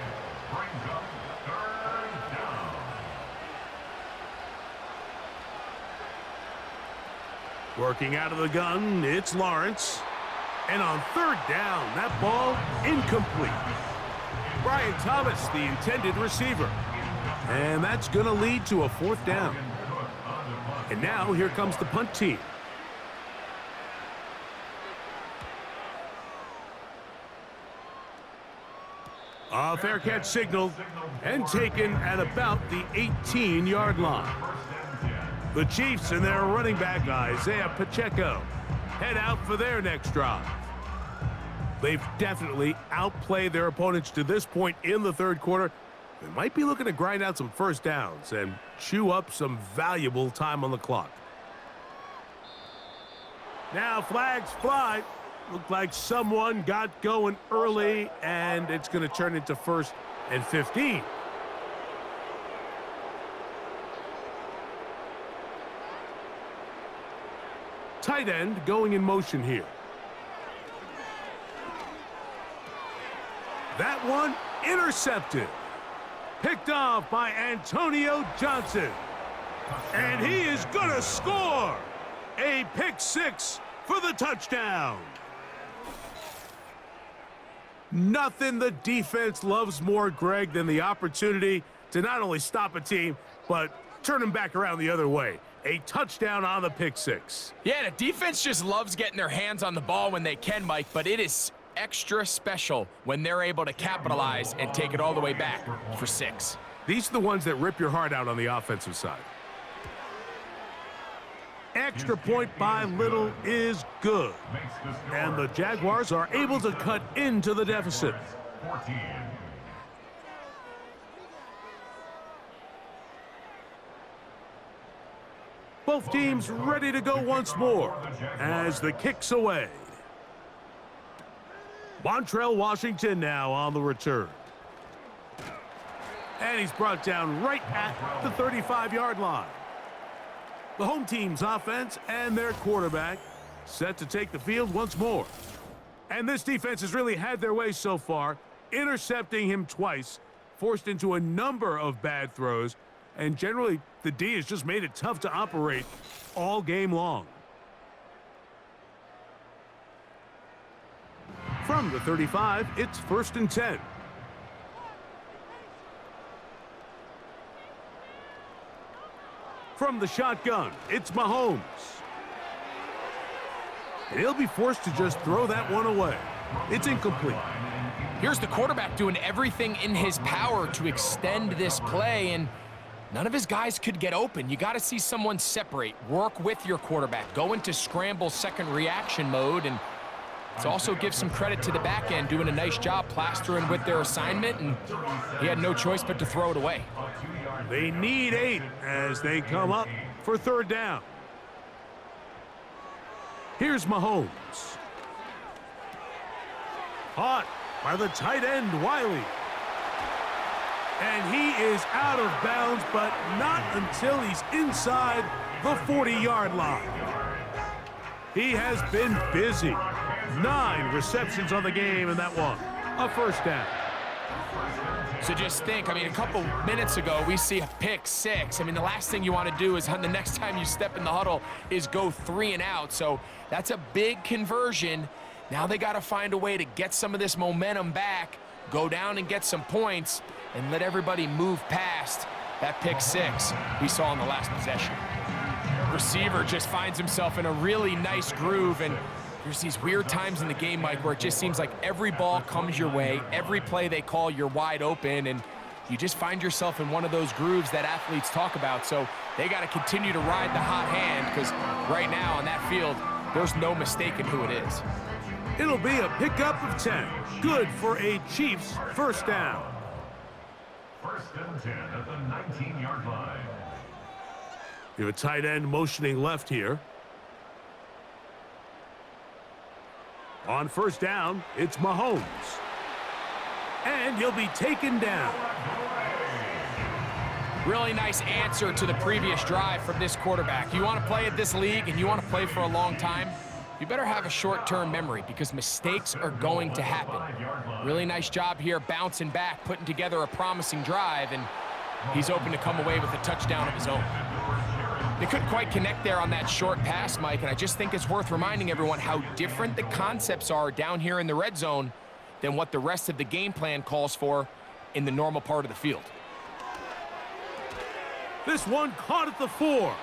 Brings up 3rd down. Working out of the gun, it's Lawrence. And on 3rd down, that ball incomplete. Brian Thomas, the intended receiver. And that's going to lead to a 4th down. And now here comes the punt team. A fair catch signaled and taken at about the 18-yard line. The Chiefs and their running back, Isaiah Pacheco, head out for their next drive. They've definitely outplayed their opponents to this point in the 3rd quarter. They might be looking to grind out some 1st downs and chew up some valuable time on the clock. Now flags fly. Looked like someone got going early, and it's going to turn into 1st and 15. Tight end going in motion here. That one intercepted. Picked off by Antonio Johnson. And he is going to score. A pick 6 for the touchdown. Nothing the defense loves more, Greg, than the opportunity to not only stop a team, but turn them back around the other way. A touchdown on the pick 6. Yeah, the defense just loves getting their hands on the ball when they can, Mike, but it is extra special when they're able to capitalize and take it all the way back for 6. These are the ones that rip your heart out on the offensive side. Extra point by Little is good. And the Jaguars are able to cut into the deficit. 14. Both teams ready to go once more as the kick's away. Montrell Washington now on the return. And he's brought down right at the 35-yard line. The home team's offense and their quarterback set to take the field once more. And this defense has really had their way so far, intercepting him twice, forced into a number of bad throws, and generally the D has just made it tough to operate all game long. From the 35, it's 1st and 10. From the shotgun, it's Mahomes. And he'll be forced to just throw that one away. It's incomplete. Here's the quarterback doing everything in his power to extend this play, and none of his guys could get open. You got to see someone separate, work with your quarterback, go into scramble second reaction mode, and to also give some credit to the back end, doing a nice job plastering with their assignment, and he had no choice but to throw it away. They need 8 as they come up for 3rd down. Here's Mahomes. Caught by the tight end, Wiley. And he is out of bounds, but not until he's inside the 40-yard line. He has been busy. 9 receptions on the game, and that one, a 1st down. So just think, I mean, a couple minutes ago, we see a pick 6. I mean, the last thing you want to do is the next time you step in the huddle is go 3 and out. So that's a big conversion. Now they got to find a way to get some of this momentum back, go down and get some points, and let everybody move past that pick 6 we saw in the last possession. Receiver just finds himself in a really nice groove, and There's these weird times in the game, Mike, where it just seems like every ball comes your way, every play they call, you're wide open, and you just find yourself in one of those grooves that athletes talk about. So they got to continue to ride the hot hand, because right now on that field, there's no mistaking who it is. It'll be a pickup of 10. Good for a Chiefs first down. 1st and 10 at the 19-yard line. You have a tight end motioning left here. On first down, it's Mahomes. And he'll be taken down. Really nice answer to the previous drive from this quarterback. You want to play at this league and you want to play for a long time, you better have a short-term memory because mistakes are going to happen. Really nice job here bouncing back, putting together a promising drive, and he's open to come away with a touchdown of his own. They couldn't quite connect there on that short pass, Mike, and I just think it's worth reminding everyone how different the concepts are down here in the red zone than what the rest of the game plan calls for in the normal part of the field. This one caught at the 4.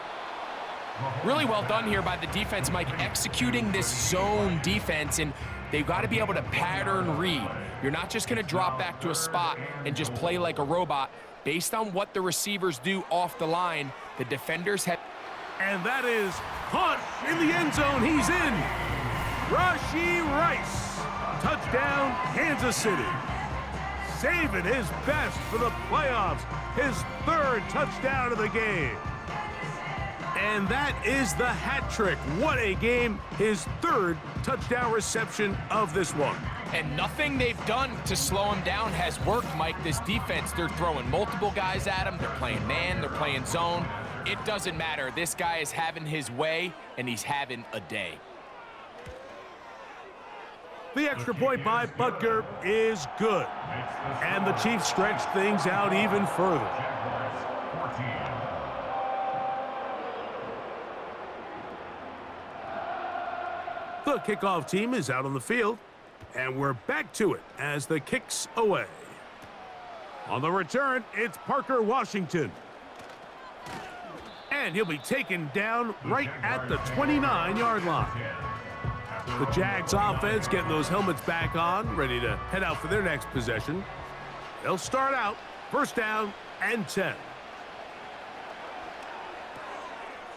Really well done here by the defense, Mike, executing this zone defense, and they've got to be able to pattern read. You're not just going to drop back to a spot and just play like a robot. Based on what the receivers do off the line, the defenders have... And that is caught in the end zone. He's in. Rashee Rice. Touchdown, Kansas City. Saving his best for the playoffs. His 3rd touchdown of the game. And that is the hat trick. What a game. His 3rd touchdown reception of this one. And nothing they've done to slow him down has worked, Mike. This defense, they're throwing multiple guys at him. They're playing man, they're playing zone. It doesn't matter. This guy is having his way, and he's having a day. The extra point by Butker is good. And the Chiefs stretch things out even further. The kickoff team is out on the field, and we're back to it as the kick's away. On the return, it's Parker Washington. And he'll be taken down right at the 29-yard line. The Jags offense getting those helmets back on, ready to head out for their next possession. They'll start out, first down and 10.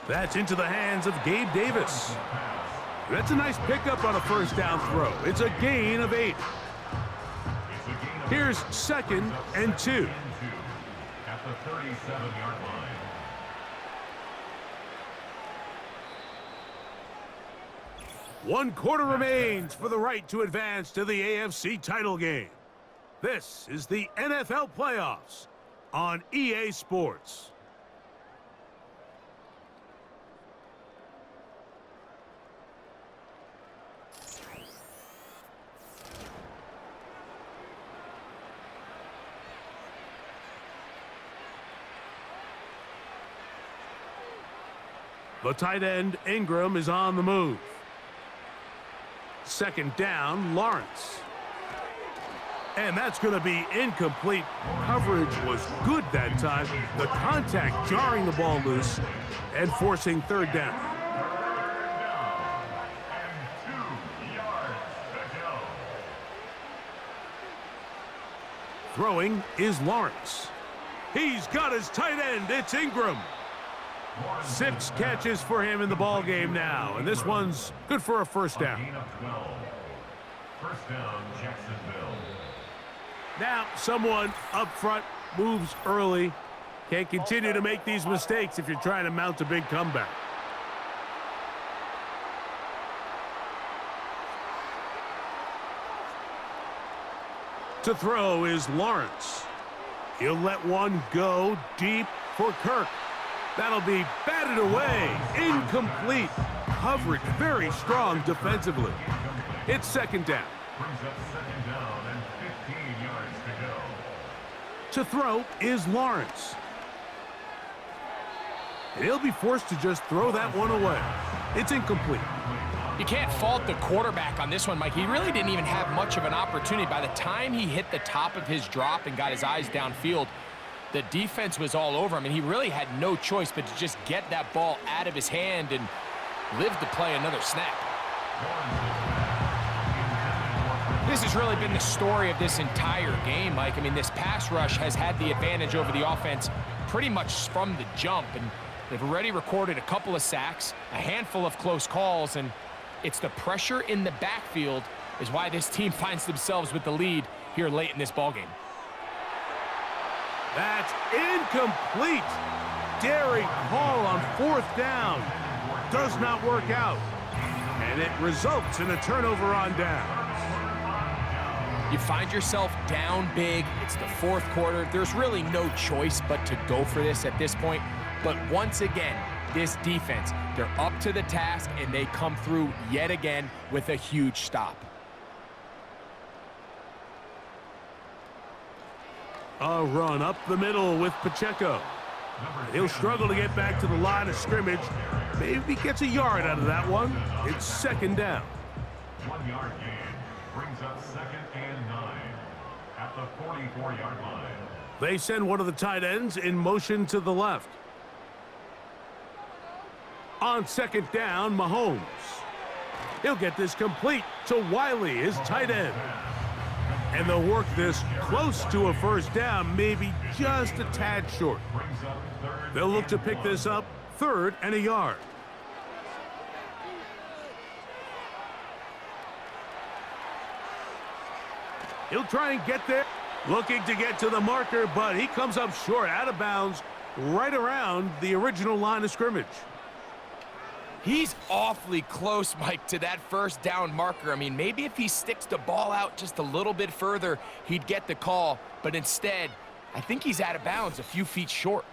That's into the hands of Gabe Davis. That's a nice pickup on a first down throw. It's a gain of 8. Here's 2nd and 2. At the 37-yard line. One quarter remains for the right to advance to the AFC title game. This is the NFL playoffs on EA Sports. The tight end, Ingram, is on the move. 2nd down, Lawrence. And that's going to be incomplete. Coverage was good that time. The contact jarring the ball loose and forcing 3rd down. And 2 yards to go. Throwing is Lawrence. He's got his tight end. It's Ingram. 6 catches for him in the ball game now, and this one's good for a first down. Gain of 12. First down, Jacksonville. Now someone up front moves early. Can't continue to make these mistakes if you're trying to mount a big comeback. To throw is Lawrence. He'll let one go deep for Kirk. That'll be batted away. Incomplete. Coverage very strong defensively. It's 2nd down. Brings up 2nd down and 15 yards to go. To throw is Lawrence. And he'll be forced to just throw that one away. It's incomplete. You can't fault the quarterback on this one, Mike. He really didn't even have much of an opportunity. By the time he hit the top of his drop and got his eyes downfield, the defense was all over him, and he really had no choice but to just get that ball out of his hand and live to play another snap. This has really been the story of this entire game, Mike. I mean, this pass rush has had the advantage over the offense pretty much from the jump, and they've already recorded a couple of sacks, a handful of close calls, and it's the pressure in the backfield is why this team finds themselves with the lead here late in this ballgame. That's incomplete. Daring call on 4th down. Does not work out. And it results in a turnover on downs. You find yourself down big. It's the 4th quarter. There's really no choice but to go for this at this point. But once again, this defense, they're up to the task, and they come through yet again with a huge stop. A run up the middle with Pacheco. He'll struggle to get back to the line of scrimmage. Maybe gets a yard out of that one. It's 2nd down. 1 yard gain brings up 2nd and 9 at the 44-yard line. They send one of the tight ends in motion to the left. On 2nd down, Mahomes. He'll get this complete to Wiley, his tight end. And they'll work this close to a 1st down, maybe just a tad short. They'll look to pick this up 3rd and a yard. He'll try and get there. Looking to get to the marker, but he comes up short, out of bounds, right around the original line of scrimmage. He's awfully close, Mike, to that 1st down marker. I mean, maybe if he sticks the ball out just a little bit further, he'd get the call. But instead, I think he's out of bounds a few feet short.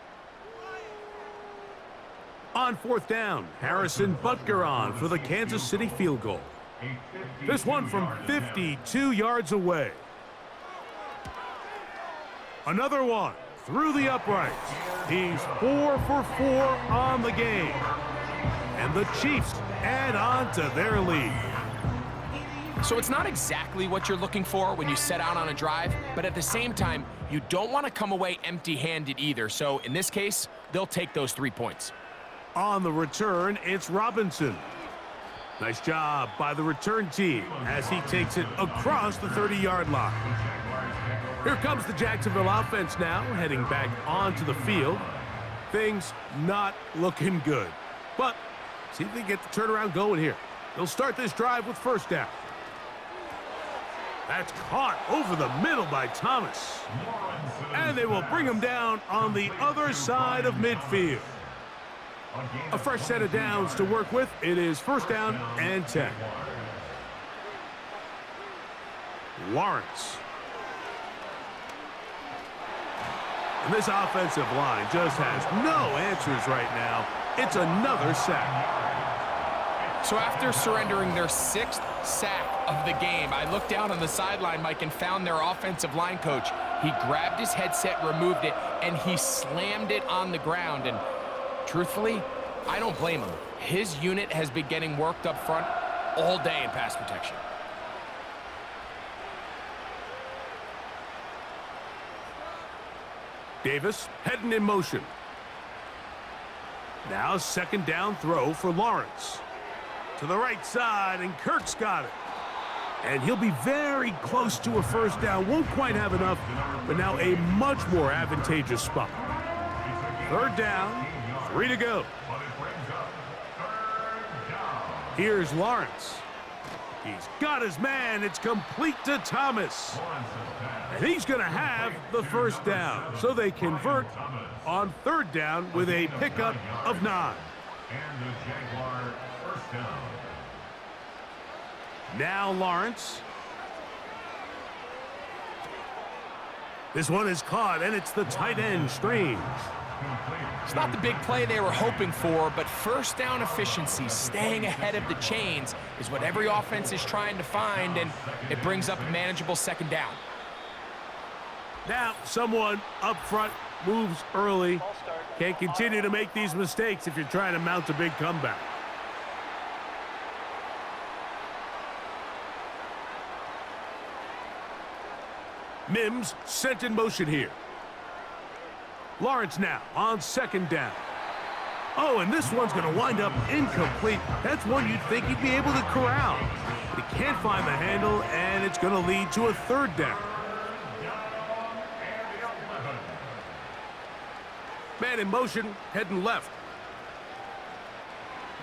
On 4th down, Harrison Butker on for the Kansas City field goal. This one from 52 yards away. Another one through the uprights. He's 4 for 4 on the game. And the Chiefs add on to their lead. So it's not exactly what you're looking for when you set out on a drive, but at the same time, you don't want to come away empty-handed either. So in this case, they'll take those 3 points. On the return, it's Robinson. Nice job by the return team as he takes it across the 30-yard line. Here comes the Jacksonville offense now, heading back onto the field. Things not looking good. But see if they get the turnaround going here. They'll start this drive with 1st down. That's caught over the middle by Thomas. And they will bring him down on the other side of midfield. A fresh set of downs to work with. It is 1st down and 10. Lawrence. And this offensive line just has no answers right now. It's another sack. So after surrendering their 6th sack of the game, I looked down on the sideline, Mike, and found their offensive line coach. He grabbed his headset, removed it, and he slammed it on the ground. And truthfully, I don't blame him. His unit has been getting worked up front all day in pass protection. Davis heading in motion. Now 2nd down throw for Lawrence. To the right side, and Kirk's got it. And he'll be very close to a 1st down. Won't quite have enough, but now a much more advantageous spot. 3rd down, 3 to go. Here's Lawrence. He's got his man. It's complete to Thomas. And he's going to have the 1st down. So they convert on 3rd down with a pickup of 9. And the Jaguar 1st down. Now Lawrence. This one is caught, and it's the tight end, Strange. It's not the big play they were hoping for, but 1st down efficiency, staying ahead of the chains, is what every offense is trying to find, and it brings up a manageable 2nd down. Now someone up front moves early. Can't continue to make these mistakes if you're trying to mount a big comeback. Mims sent in motion here. Lawrence now on 2nd down. Oh, and this one's going to wind up incomplete. That's one you'd think he'd be able to corral. But he can't find the handle, and it's going to lead to a third down. Man in motion, heading left.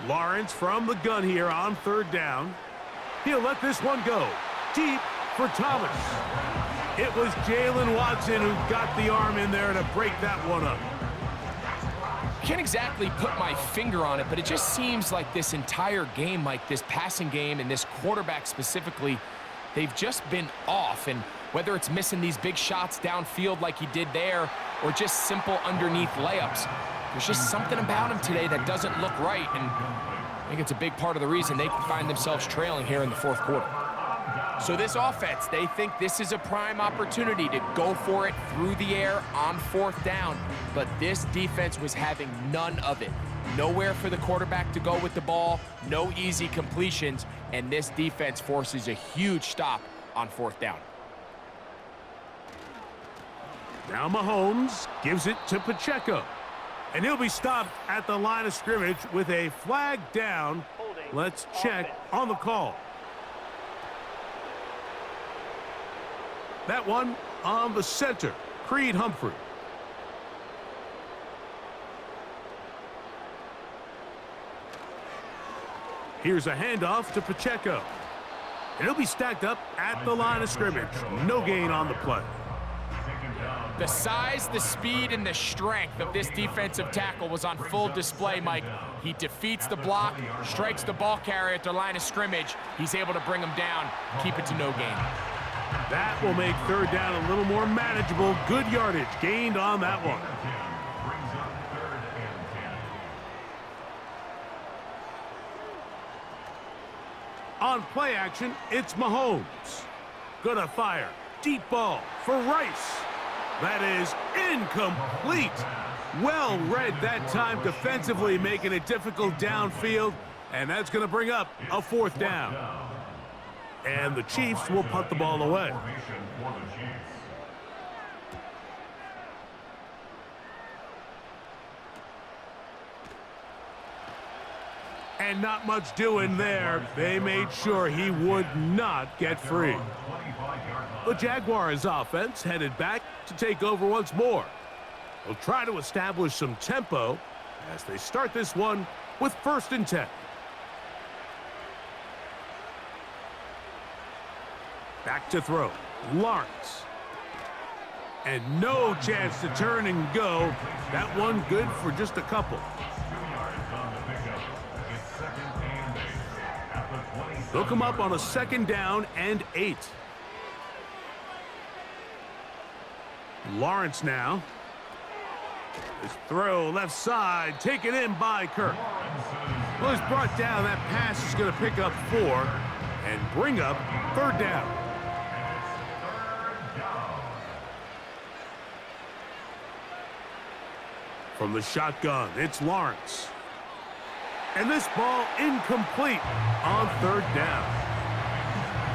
Lawrence from the gun here on third down. He'll let this one go. Deep for Thomas. It was Jalen Watson who got the arm in there to break that one up. Can't exactly put my finger on it, but it just seems like this entire game, like this passing game and this quarterback specifically, they've just been off. And whether it's missing these big shots downfield like he did there or just simple underneath layups, there's just something about him today that doesn't look right. And I think it's a big part of the reason they find themselves trailing here in the fourth quarter. So this offense, they think this is a prime opportunity to go for it through the air on fourth down, but this defense was having none of it. Nowhere for the quarterback to go with the ball, no easy completions, and this defense forces a huge stop on fourth down. Now Mahomes gives it to Pacheco, and he'll be stopped at the line of scrimmage with a flag down. Let's check on the call. That one on the center, Creed Humphrey. Here's a handoff to Pacheco. And he'll be stacked up at the line of scrimmage. No gain on the play. The size, the speed, and the strength of this defensive tackle was on full display, Mike. He defeats the block, strikes the ball carrier at the line of scrimmage. He's able to bring him down, keep it to no gain. That will make third down a little more manageable. Good yardage gained on that one. On play action, it's Mahomes. Gonna fire. Deep ball for Rice. That is incomplete. Well read that time defensively, making it difficult downfield. And that's gonna bring up a fourth down. And the Chiefs will punt the ball away. And not much doing there. They made sure he would not get free. The Jaguars offense headed back to take over once more. They'll try to establish some tempo as they start this one with 1st and 10. Back to throw. Lawrence. And no chance to turn and go. That one good for just a couple. They'll come up on a 2nd down and 8. Lawrence now. His throw left side, taken in by Kirk. Well, he's brought down. That pass is going to pick up 4 and bring up 3rd down. From the shotgun, it's Lawrence. And this ball incomplete on 3rd down.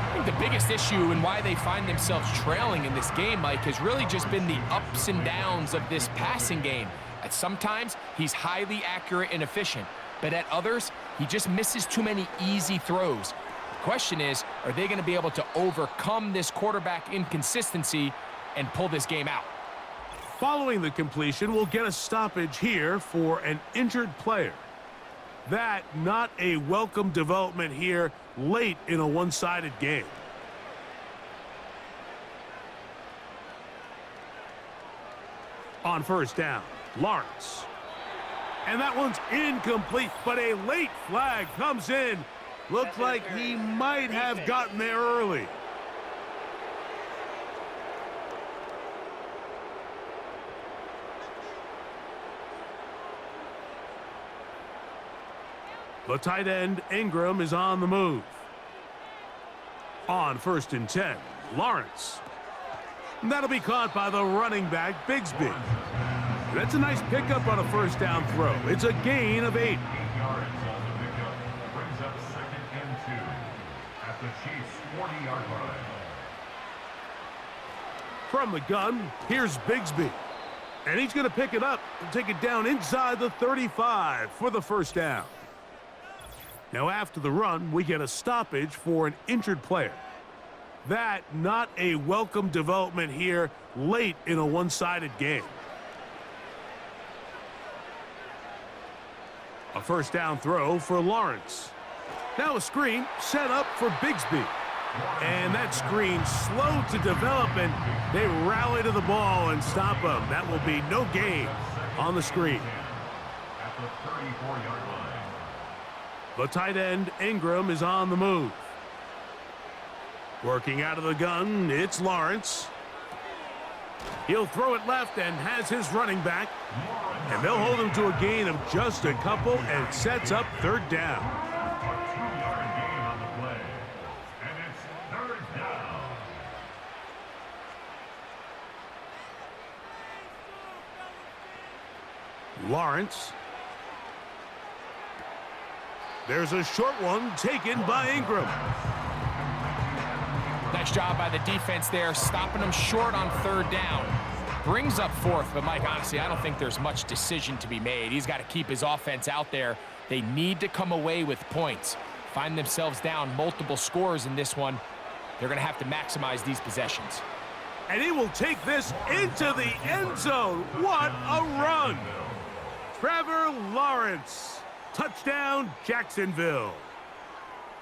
I think the biggest issue and why they find themselves trailing in this game, Mike, has really just been the ups and downs of this passing game. At sometimes, he's highly accurate and efficient, but at others, he just misses too many easy throws. The question is, are they going to be able to overcome this quarterback inconsistency and pull this game out? Following the completion, we'll get a stoppage here for an injured player. That not a welcome development here late in a one-sided game. On 1st down, Lawrence. And that one's incomplete, but a late flag comes in. Looks like he might have gotten there early. The tight end, Ingram, is on the move. On 1st and 10, Lawrence. And that'll be caught by the running back, Bigsby. That's a nice pickup on a 1st down throw. It's a gain of 8. Brings up 2nd and 2 at the Chiefs' 40-yard line. From the gun, here's Bigsby. And he's going to pick it up and take it down inside the 35 for the first down. Now after the run, we get a stoppage for an injured player. That not a welcome development here late in a one-sided game. A first down throw for Lawrence. Now a screen set up for Bigsby. And that screen slow to develop, and they rally to the ball and stop him. That will be no gain on the screen. At the 34-yard line. The tight end, Ingram, is on the move. Working out of the gun, it's Lawrence. He'll throw it left and has his running back. And they'll hold him to a gain of just a couple and sets up third down. A 2-yard gain on the play. And it's third down. Lawrence. There's a short one taken by Ingram. Nice job by the defense there, stopping them short on third down. Brings up fourth, but Mike, honestly, I don't think there's much decision to be made. He's got to keep his offense out there. They need to come away with points. Find themselves down multiple scores in this one. They're going to have to maximize these possessions. And he will take this into the end zone. What a run! Trevor Lawrence. Touchdown, Jacksonville.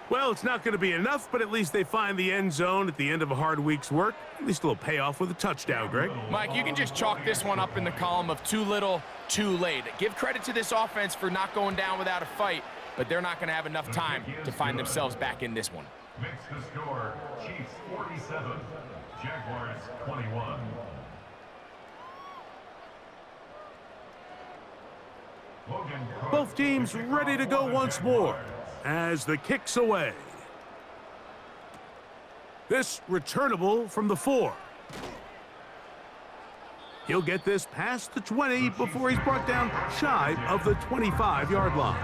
Well, it's not going to be enough, but at least they find the end zone at the end of a hard week's work. At least it'll pay off with a touchdown, Greg. Mike, you can just chalk this one up in the column of too little, too late. Give credit to this offense for not going down without a fight, but they're not going to have enough time to find themselves back in this one. Makes the score Chiefs 47, Jaguars 21. Both teams ready to go once more as the kick's away. This returnable from the 4. He'll get this past the 20 before he's brought down shy of the 25-yard line.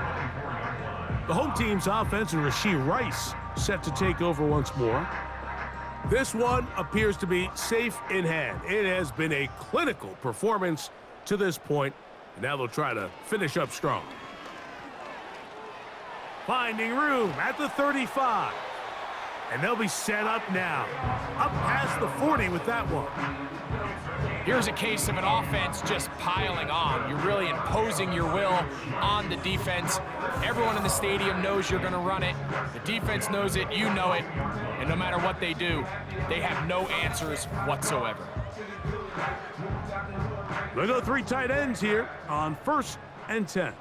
The home team's offense and Rashee Rice set to take over once more. This one appears to be safe in hand. It has been a clinical performance to this point. Now they'll try to finish up strong. Finding room at the 35. And they'll be set up now. Up past the 40 with that one. Here's a case of an offense just piling on. You're really imposing your will on the defense. Everyone in the stadium knows you're going to run it. The defense knows it, you know it. And no matter what they do, they have no answers whatsoever. They'll go 3 tight ends here on 1st and 10.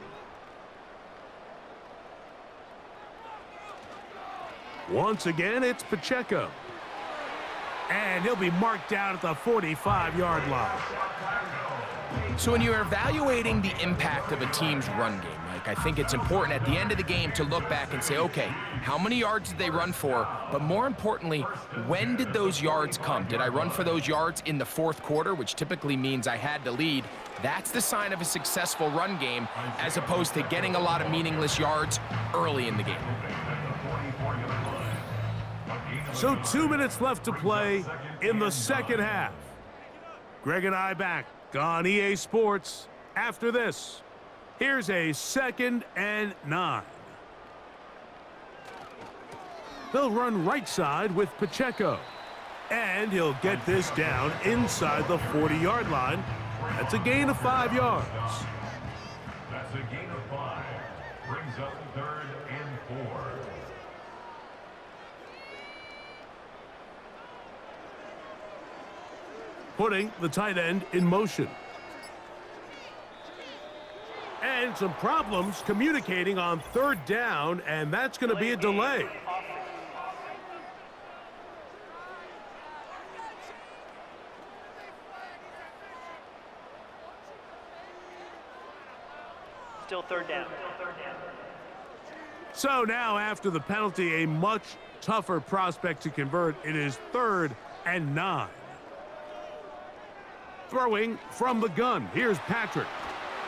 Once again, it's Pacheco. And he'll be marked down at the 45-yard line. So when you're evaluating the impact of a team's run game, Mike, I think it's important at the end of the game to look back and say, okay, how many yards did they run for? But more importantly, when did those yards come? Did I run for those yards in the 4th quarter, which typically means I had to lead? That's the sign of a successful run game, as opposed to getting a lot of meaningless yards early in the game. So 2 minutes left to play in the second half. Greg and I back on EA Sports after this. Here's a 2nd and 9. They'll run right side with Pacheco. And he'll get this down inside the 40-yard line. That's a gain of 5 yards. That's a gain of 5. Brings up 3rd and 4. Putting the tight end in motion. And some problems communicating on 3rd down, and that's going to be a delay. Still third down. So now after the penalty, a much tougher prospect to convert. It is 3rd and 9. Throwing from the gun. Here's Patrick.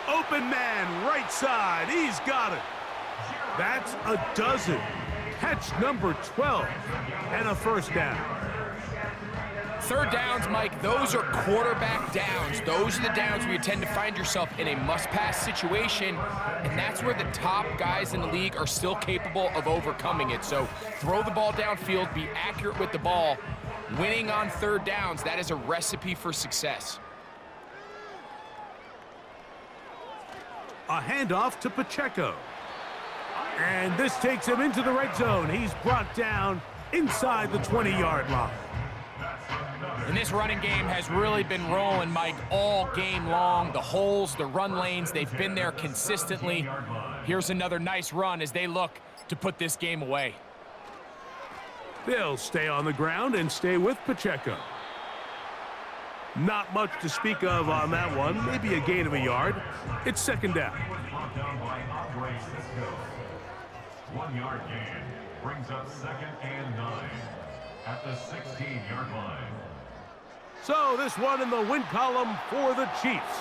Open man, right side. He's got it. That's a dozen. Catch number 12 and a first down. Third downs, Mike, those are quarterback downs. Those are the downs where you tend to find yourself in a must-pass situation, and that's where the top guys in the league are still capable of overcoming it. So throw the ball downfield, be accurate with the ball. Winning on third downs, that is a recipe for success. A handoff to Pacheco. And this takes him into the red zone. He's brought down inside the 20-yard line. And this running game has really been rolling, Mike, all game long. The holes, the run lanes, they've been there consistently. Here's another nice run as they look to put this game away. They'll stay on the ground and stay with Pacheco. Not much to speak of on that one. Maybe a gain of a yard. It's second down. 1 yard gain brings up 2nd and 9 at the 16-yard line. So this one in the win column for the Chiefs.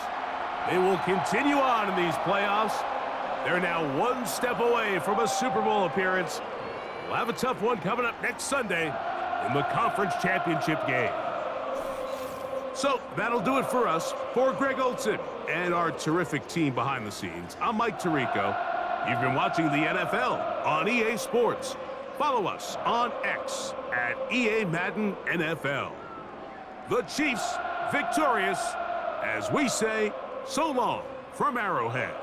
They will continue on in these playoffs. They're now one step away from a Super Bowl appearance. We'll have a tough one coming up next Sunday in the conference championship game. So that'll do it for us. For Greg Olson and our terrific team behind the scenes, I'm Mike Tirico. You've been watching the NFL on EA Sports. Follow us on X at EA Madden NFL. The Chiefs victorious as we say so long from Arrowhead.